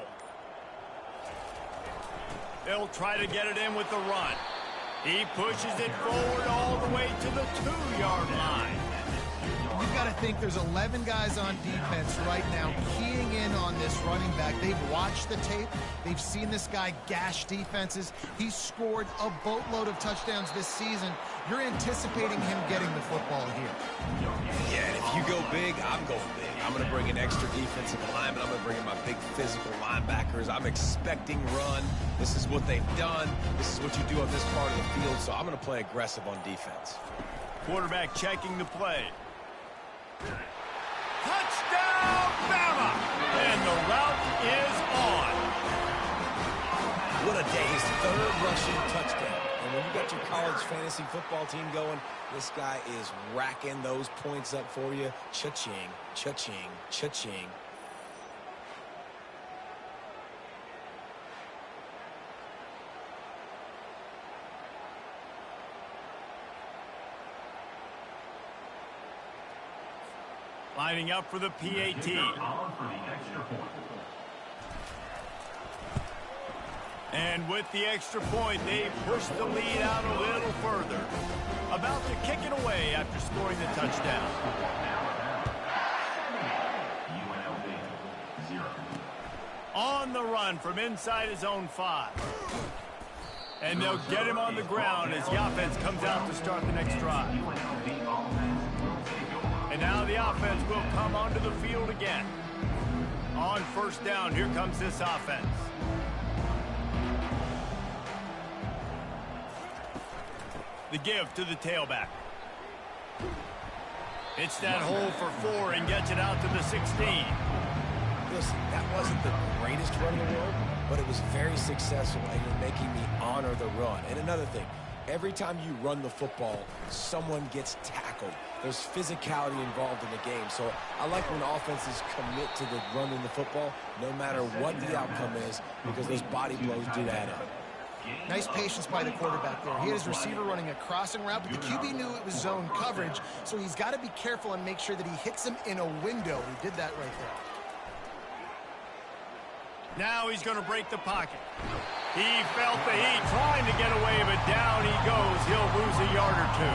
They'll try to get it in with the run. He pushes it forward all the way to the 2-yard line. You've got to think there's 11 guys on defense right now keying in on this running back. They've watched the tape. They've seen this guy gash defenses. He's scored a boatload of touchdowns this season. You're anticipating him getting the football here. Yeah, and if you go big, I'm going big. I'm going to bring an extra defensive lineman. I'm going to bring in my big physical linebackers. I'm expecting run. This is what they've done. This is what you do on this part of the field, so I'm going to play aggressive on defense. Quarterback checking the play. Touchdown, Bama! And the route is on. What a day. His 3rd rushing touchdown. And when you got your college fantasy football team going, this guy is racking those points up for you. Cha-ching, cha-ching, cha-ching. Lining up for the PAT. And with the extra point, they push the lead out a little further. About to kick it away after scoring the touchdown. On the run from inside his own 5. And they'll get him on the ground as the offense comes out to start the next drive. And now the offense will come onto the field again. On 1st down, here comes this offense. The give to the tailback. It's that hole for 4 and gets it out to the 16. Listen, that wasn't the greatest run in the world, but it was very successful, and you're making me honor the run. And another thing, every time you run the football, someone gets tackled. There's physicality involved in the game. So I like when offenses commit to the running the football, no matter what the outcome is, because those body blows do add up. Nice patience by the quarterback there. He had his receiver running a crossing route, but the QB knew it was zone coverage, so he's got to be careful and make sure that he hits him in a window. He did that right there. Now he's going to break the pocket. He felt the heat trying to get away, but down he goes. He'll lose a yard or 2.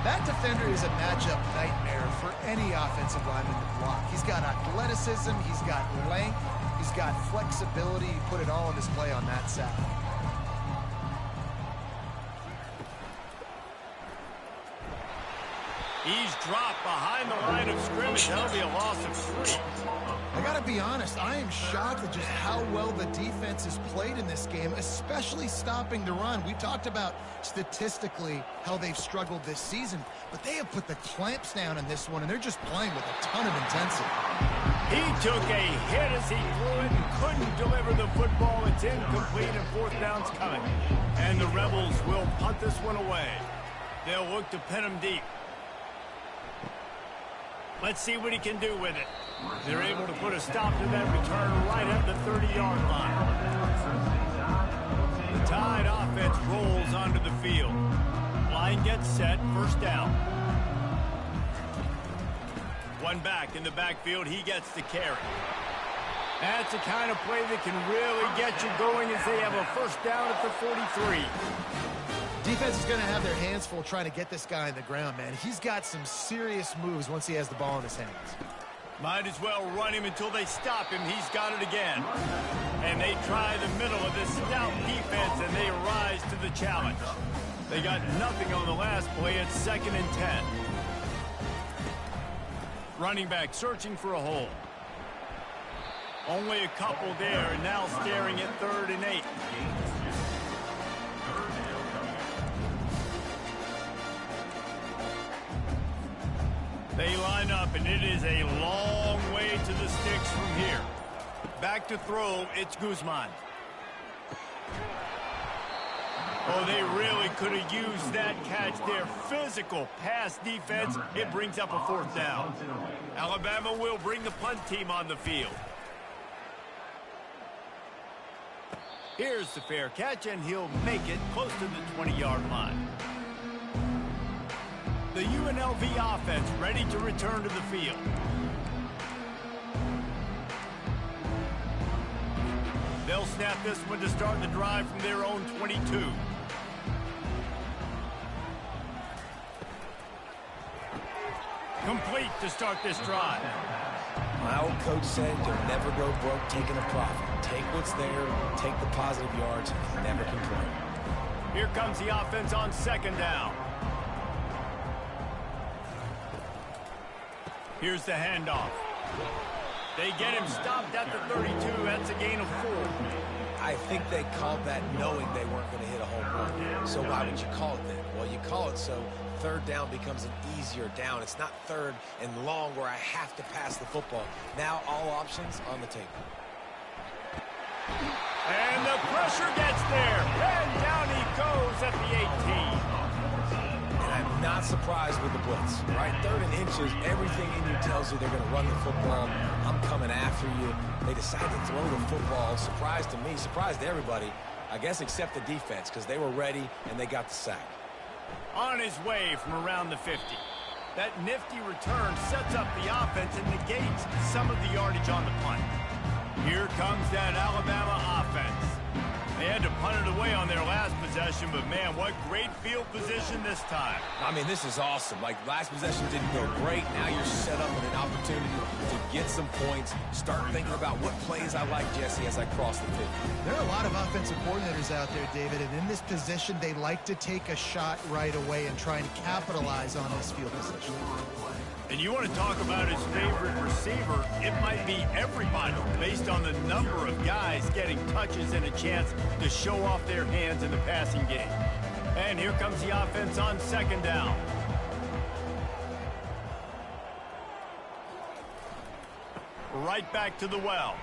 That defender is a matchup nightmare for any offensive lineman to block. He's got athleticism, he's got length, he's got flexibility. He put it all on display on that side. He's dropped behind the line of scrimmage. That'll be a loss of 3. I gotta be honest, I am shocked at just how well the defense has played in this game, especially stopping the run. We talked about statistically how they've struggled this season, but they have put the clamps down in this one, and they're just playing with a ton of intensity. He took a hit as he threw it and couldn't deliver the football. It's incomplete and 4th down's coming. And the Rebels will punt this one away. They'll look to pin him deep. Let's see what he can do with it. They're able to put a stop to that return right at the 30-yard line. The Tide offense rolls onto the field. Line gets set, 1st down. One back in the backfield, he gets the carry. That's the kind of play that can really get you going as they have a 1st down at the 43. Defense is going to have their hands full trying to get this guy on the ground, man. He's got some serious moves once he has the ball in his hands. Might as well run him until they stop him. He's got it again. And they try the middle of this stout defense, and they rise to the challenge. They got nothing on the last play. It's 2nd and 10. Running back searching for a hole. Only a couple there, and now staring at 3rd and 8. They line up, and it is a long way to the sticks from here. Back to throw, it's Guzman. Oh, they really could have used that catch there. Physical pass defense. It brings up a 4th down. Alabama will bring the punt team on the field. Here's the fair catch, and he'll make it close to the 20-yard line. The UNLV offense ready to return to the field. They'll snap this one to start the drive from their own 22. Complete to start this drive. My old coach said you'll never go broke taking a profit. Take what's there, take the positive yards, and never complain. Here comes the offense on 2nd down. Here's the handoff. They get him stopped at the 32. That's a gain of 4. I think they called that knowing they weren't going to hit a home run. So why would you call it then? Well, you call it so 3rd down becomes an easier down. It's not 3rd and long where I have to pass the football. Now all options on the table. And the pressure gets there. And down he goes at the 18. I'm not surprised with the blitz, right? 3rd and inches, everything in you tells you they're going to run the football. I'm coming after you. They decide to throw the football. Surprise to me, surprise to everybody, I guess except the defense, because they were ready and they got the sack. On his way from around the 50. That nifty return sets up the offense and negates some of the yardage on the punt. Here comes that Alabama offense. They had to punt it away on their last possession, but man, what great field position this time. I mean, this is awesome. Like, last possession didn't go great. Now you're set up with an opportunity to get some points. Start thinking about what plays I like, Jesse, as I cross the 50. There are a lot of offensive coordinators out there, David, and in this position, they like to take a shot right away and try and capitalize on this field position. And you want to talk about his favorite receiver, it might be everybody based on the number of guys getting touches and a chance to show off their hands in the passing game. And here comes the offense on 2nd down. Right back to the well.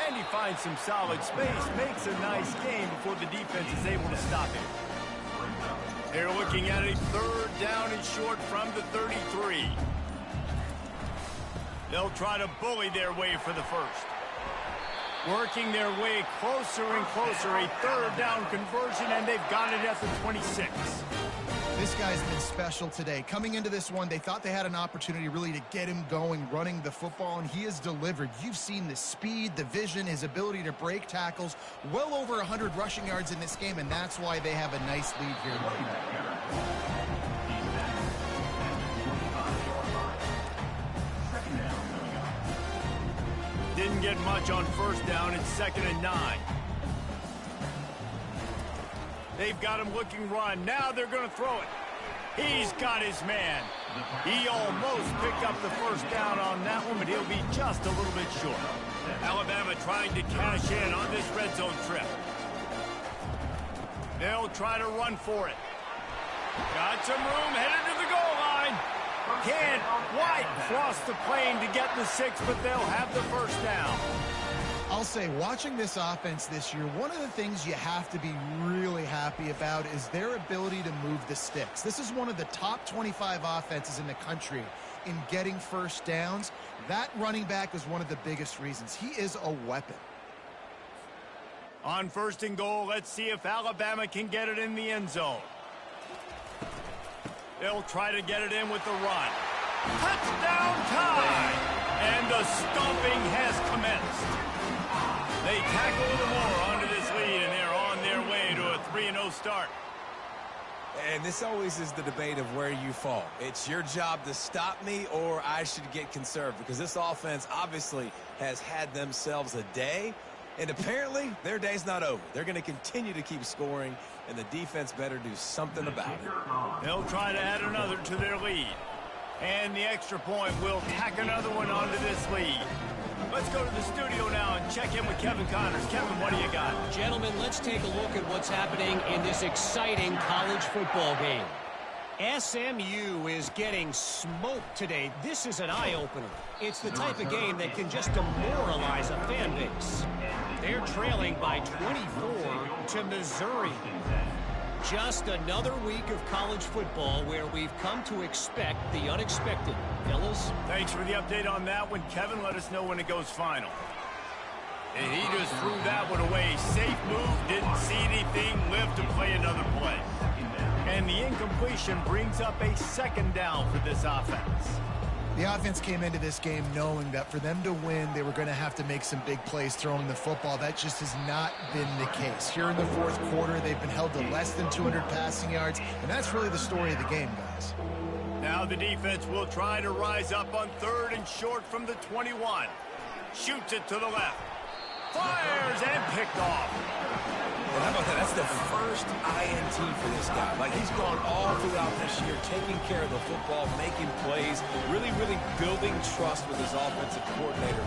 And he finds some solid space, makes a nice gain before the defense is able to stop him. They're looking at a 3rd down and short from the 33. They'll try to bully their way for the 1st. Working their way closer and closer, a 3rd down conversion, and they've got it at the 26. This guy's been special today. Coming into this one, they thought they had an opportunity really to get him going, running the football, and he has delivered. You've seen the speed, the vision, his ability to break tackles. Well over 100 rushing yards in this game, and that's why they have a nice lead here. Didn't get much on 1st down. It's 2nd and 9. They've got him looking run. Now they're going to throw it. He's got his man. He almost picked up the first down on that one, but he'll be just a little bit short. Alabama trying to cash in on this red zone trip. They'll try to run for it. Got some room, headed to the goal line. Can't quite cross the plane to get the 6, but they'll have the first down. I'll say, watching this offense this year, one of the things you have to be really happy about is their ability to move the sticks. This is one of the top 25 offenses in the country in getting first downs. That running back is one of the biggest reasons. He is a weapon. On 1st and goal, let's see if Alabama can get it in the end zone. They'll try to get it in with the run. Touchdown time! And the stomping has commenced. They tack a little more onto this lead, and they're on their way to a 3-0 start. And this always is the debate of where you fall. It's your job to stop me, or I should get conserved, because this offense obviously has had themselves a day, and apparently their day's not over. They're going to continue to keep scoring, and the defense better do something about it. They'll try to add another to their lead. And the extra point will tack another one onto this lead. Let's go to the studio now and check in with Kevin Connors. Kevin, what do you got? Gentlemen, let's take a look at what's happening in this exciting college football game. SMU is getting smoked today. This is an eye-opener. It's the type of game that can just demoralize a fan base. They're trailing by 24 to Missouri. Just another week of college football where we've come to expect the unexpected. Fellas? Thanks for the update on that one, Kevin. Let us know when it goes final. And he just threw that one away. Safe move, didn't see anything, lived to play another play. And the incompletion brings up a 2nd down for this offense. The offense came into this game knowing that for them to win, they were going to have to make some big plays throwing the football. That just has not been the case. Here in the 4th quarter, they've been held to less than 200 passing yards, and that's really the story of the game, guys. Now the defense will try to rise up on 3rd and short from the 21. Shoots it to the left. Fires and picked off. And how about that? That's the first INT for this guy. Like, he's gone all throughout this year, taking care of the football, making plays, really, really building trust with his offensive coordinator.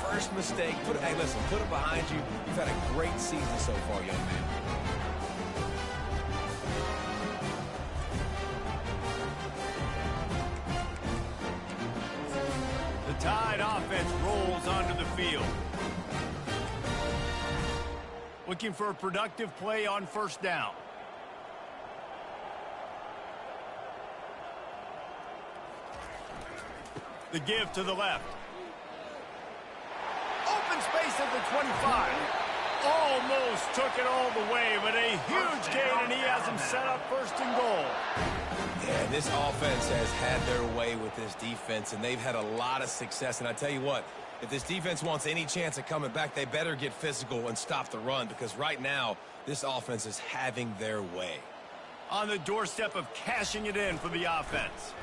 First mistake, hey, listen, put it behind you. You've had a great season so far, young man. The Tide offense rolls onto the field. Looking for a productive play on 1st down. The give to the left. Open space at the 25. Almost took it all the way, but a huge gain, and he has him set up 1st and goal. Yeah, this offense has had their way with this defense, and they've had a lot of success. And I tell you what, if this defense wants any chance of coming back, they better get physical and stop the run, because right now, this offense is having their way. On the doorstep of cashing it in for the offense.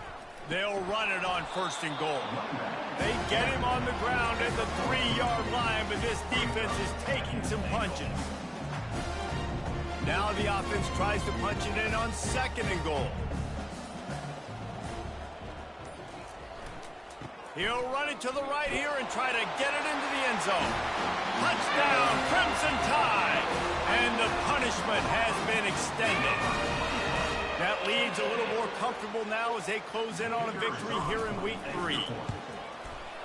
They'll run it on 1st and goal. They get him on the ground at the 3-yard line, but this defense is taking some punches. Now the offense tries to punch it in on 2nd and goal. He'll run it to the right here and try to get it into the end zone. Touchdown, Crimson Tide! And the punishment has been extended. That lead's a little more comfortable now as they close in on a victory here in week 3.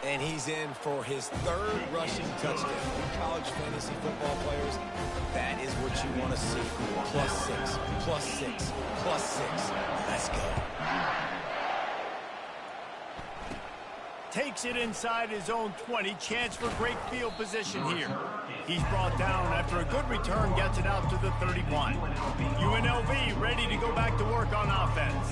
And he's in for his 3rd rushing touchdown. College fantasy football players, that is what you want to see. +6, +6, +6. Let's go. Takes it inside his own 20. Chance for great field position here. He's brought down after a good return, gets it out to the 31. UNLV ready to go back to work on offense.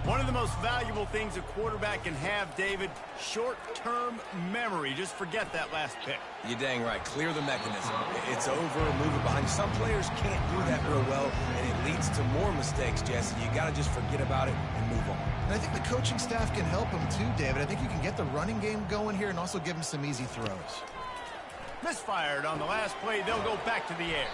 One of the most valuable things a quarterback can have, David, short-term memory. Just forget that last pick. You're dang right. Clear the mechanism. It's over, move it behind you. Some players can't do that real well, and it leads to more mistakes, Jesse. You got to just forget about it and move on. And I think the coaching staff can help him too, David. I think you can get the running game going here and also give him some easy throws. Misfired on the last play. They'll go back to the air.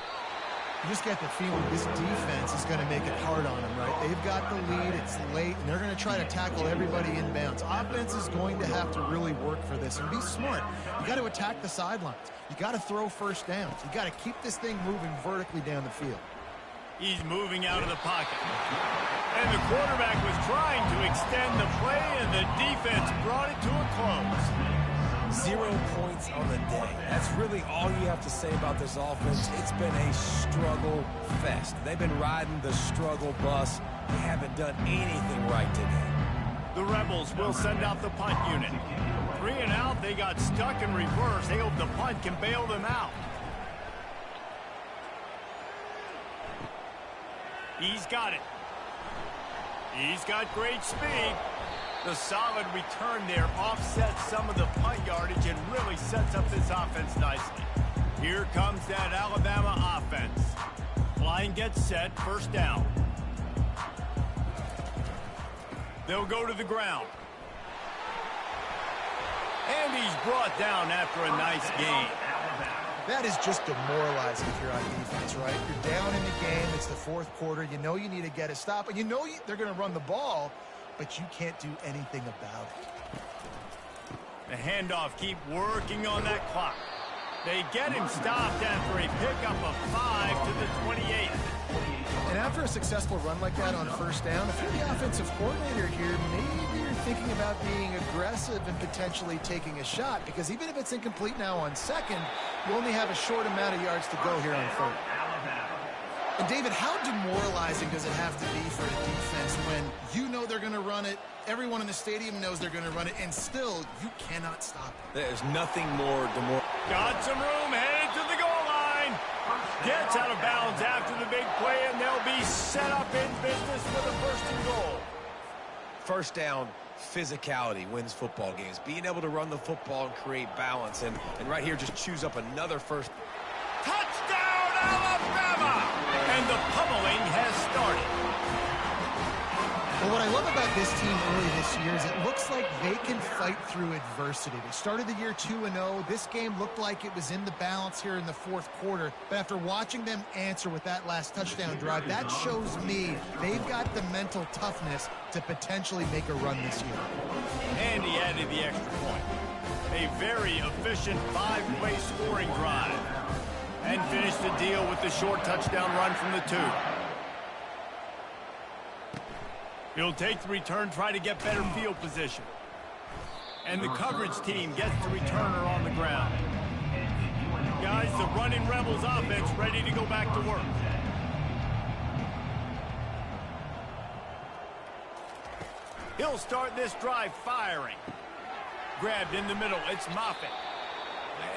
You just get the feeling this defense is going to make it hard on them, right? They've got the lead, it's late, and they're going to try to tackle everybody inbounds. Offense is going to have to really work for this and be smart. You got to attack the sidelines. You got to throw first downs. You got to keep this thing moving vertically down the field. He's moving out of the pocket. And the quarterback was trying to extend the play, and the defense brought it to a close. 0 points on the day. That's really all you have to say about this offense. It's been a struggle fest. They've been riding the struggle bus. They haven't done anything right today. The Rebels will send out the punt unit. 3 and out, they got stuck in reverse. They hope the punt can bail them out. He's got it. He's got great speed. The solid return there offsets some of the punt yardage and really sets up this offense nicely. Here comes that Alabama offense. Line gets set, first down. They'll go to the ground. And he's brought down after a nice gain. That is just demoralizing if you're on defense, right? You're down in the game. It's the fourth quarter. You know you need to get a stop, and you know they're going to run the ball, but you can't do anything about it. The handoff, keep working on that clock. They get him stopped after a pickup of 5 to the 28. And after a successful run like that on first down, if you're the offensive coordinator here, maybe you're thinking about being aggressive and potentially taking a shot, because even if it's incomplete now on second, you only have a short amount of yards to go here on third. And David, how demoralizing does it have to be for a defense when you know they're going to run it, everyone in the stadium knows they're going to run it, and still you cannot stop it? There's nothing more demoralizing. Got some room, headed to the goal line. Gets out of bounds after the big play, and they'll be set up in business for the first and goal. First down, physicality wins football games. Being able to run the football and create balance. And right here, just choose up another first. Touchdown, Alabama! And the pummeling has started. Well, what I love about this team early this year is it looks like they can fight through adversity. They started the year 2-0. This game looked like it was in the balance here in the fourth quarter. But after watching them answer with that last touchdown drive, that shows me they've got the mental toughness to potentially make a run this year. And he added the extra point. A very efficient 5-play scoring drive. And finished the deal with the short touchdown run from the 2. He'll take the return, try to get better field position. And the coverage team gets the returner on the ground. Guys, the running Rebels offense ready to go back to work. He'll start this drive firing. Grabbed in the middle, it's Moffitt.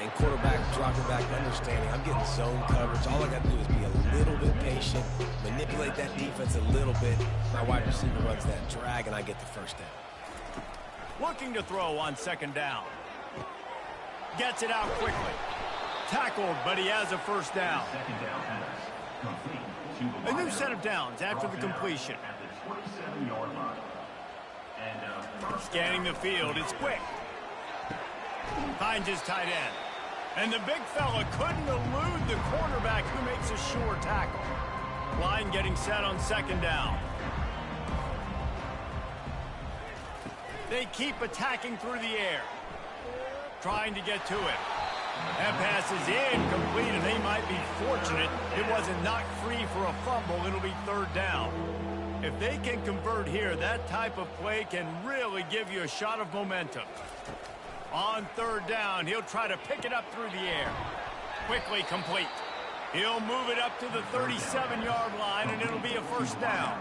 And quarterback dropping back, understanding I'm getting zone coverage. All I got to do is be a little bit patient, manipulate that defense a little bit. My wide receiver runs that drag, and I get the first down. Looking to throw on second down. Gets it out quickly. Tackled, but he has a first down. A new set of downs after the completion. Scanning the field, it's quick. Finds his tight end. And the big fella couldn't elude the cornerback who makes a sure tackle. Line getting set on second down. They keep attacking through the air. Trying to get to it. That pass is incomplete, and they might be fortunate it wasn't knocked free for a fumble. It'll be third down. If they can convert here, that type of play can really give you a shot of momentum. On third down, he'll try to pick it up through the air. Quickly complete. He'll move it up to the 37-yard line, and it'll be a first down.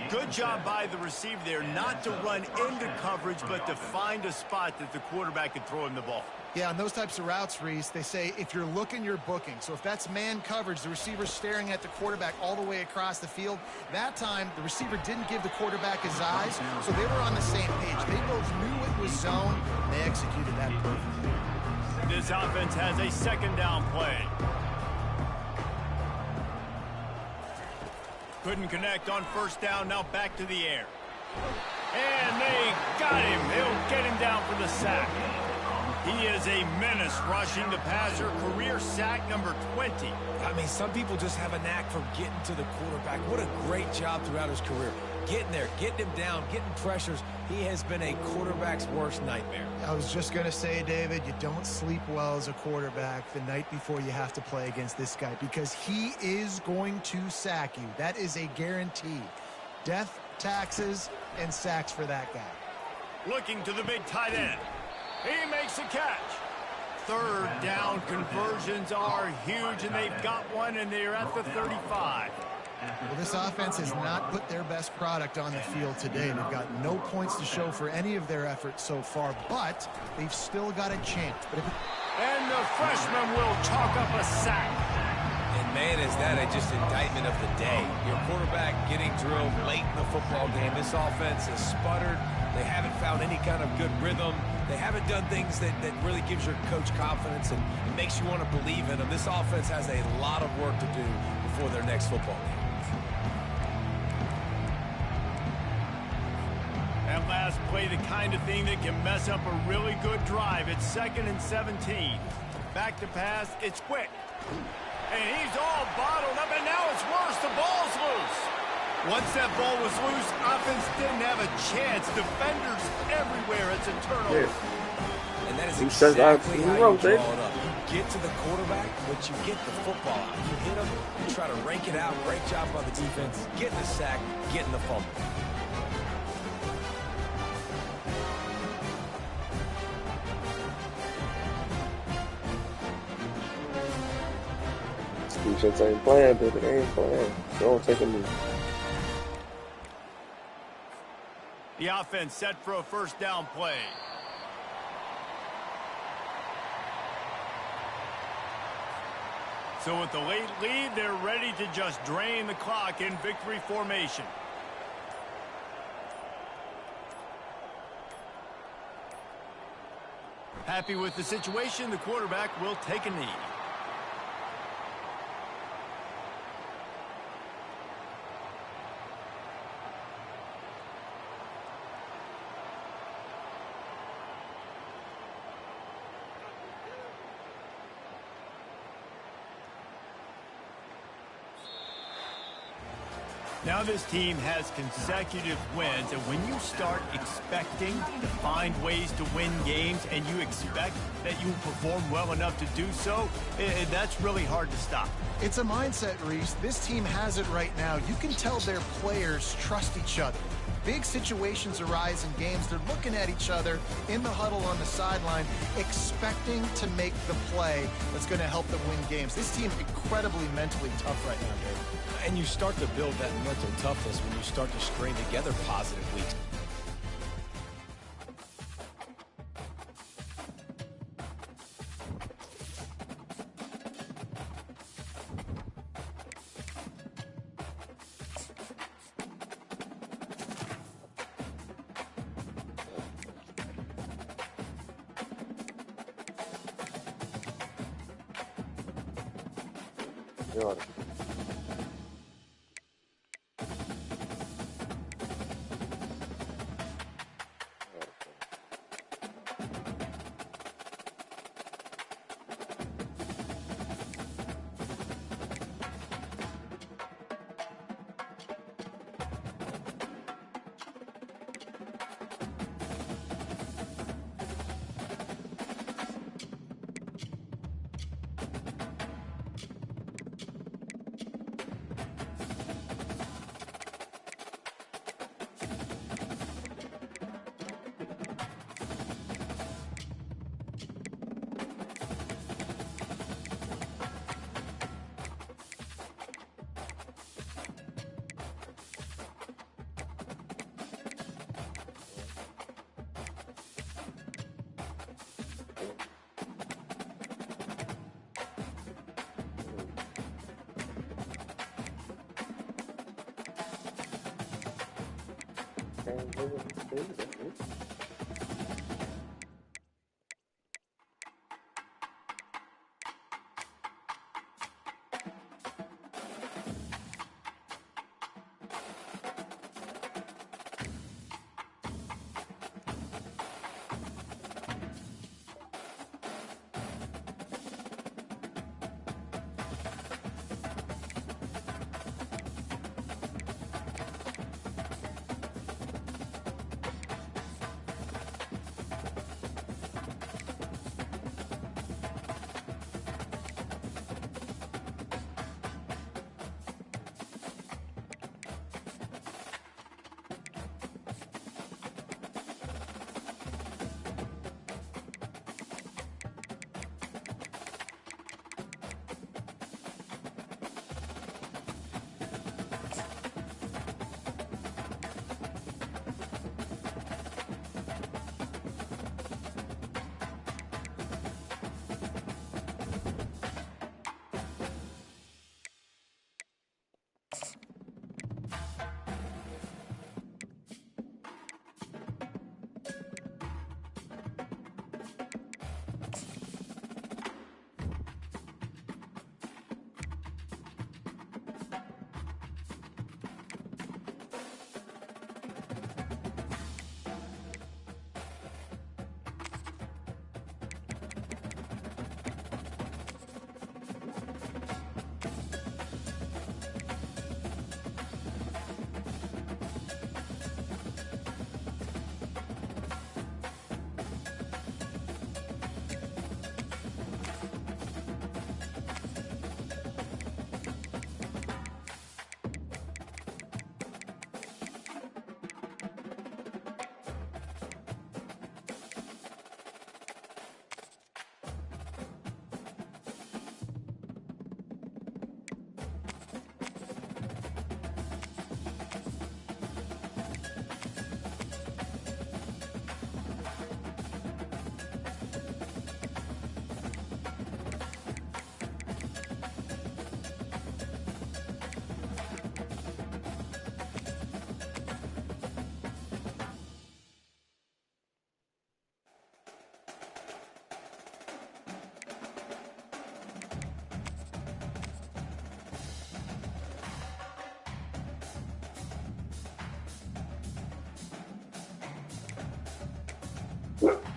Good job by the receiver there not to run into coverage, but to find a spot that the quarterback can throw him the ball. Yeah, on those types of routes, Reese, they say if you're looking, you're booking. So if that's man coverage, the receiver's staring at the quarterback all the way across the field. That time, the receiver didn't give the quarterback his eyes, so they were on the same page. They both knew it was zone, and they executed that perfectly. This offense has a second down play. Couldn't connect on first down, now back to the air. And they got him. They'll get him down for the sack. He is a menace rushing the passer, career sack number 20. I mean, some people just have a knack for getting to the quarterback. What a great job throughout his career. Getting there, getting him down, getting pressures. He has been a quarterback's worst nightmare. I was just going to say, David, you don't sleep well as a quarterback the night before you have to play against this guy because he is going to sack you. That is a guarantee. Death, taxes, and sacks for that guy. Looking to the big tight end. He makes a catch. Third down conversions are huge, and they've got one, and they're at the 35. Well, this offense has not put their best product on the field today. They've got no points to show for any of their efforts so far, but they've still got a chance. And the freshman will chalk up a sack. And, man, is that just indictment of the day. Your quarterback getting drilled late in the football game. This offense has sputtered. They haven't found any kind of good rhythm. They haven't done things that really gives your coach confidence and it makes you want to believe in them. This offense has a lot of work to do before their next football game. That last play, the kind of thing that can mess up a really good drive. It's 2nd and 17. Back to pass. It's quick. And he's all bottled up, and now it's worse. The ball's loose. Once that ball was loose, offense didn't have a chance. Defenders everywhere. It's a turnover. And that is exactly how you draw it up. You get to the quarterback, but you get the football out. You hit him, you try to rake it out. Great job by the defense. Getting the sack, getting the fumble. Defense ain't playing, baby. They ain't playing. Don't take a knee. The offense set for a first down play. So with the late lead, they're ready to just drain the clock in victory formation. Happy with the situation, the quarterback will take a knee. Now this team has consecutive wins, and when you start expecting to find ways to win games and you expect that you will perform well enough to do so, that's really hard to stop. It's a mindset, Reese. This team has it right now. You can tell their players trust each other. Big situations arise in games. They're looking at each other in the huddle on the sideline, expecting to make the play that's going to help them win games. This team incredibly mentally tough right now, Dave. And you start to build that mental toughness when you start to string together positive weeks. God. it.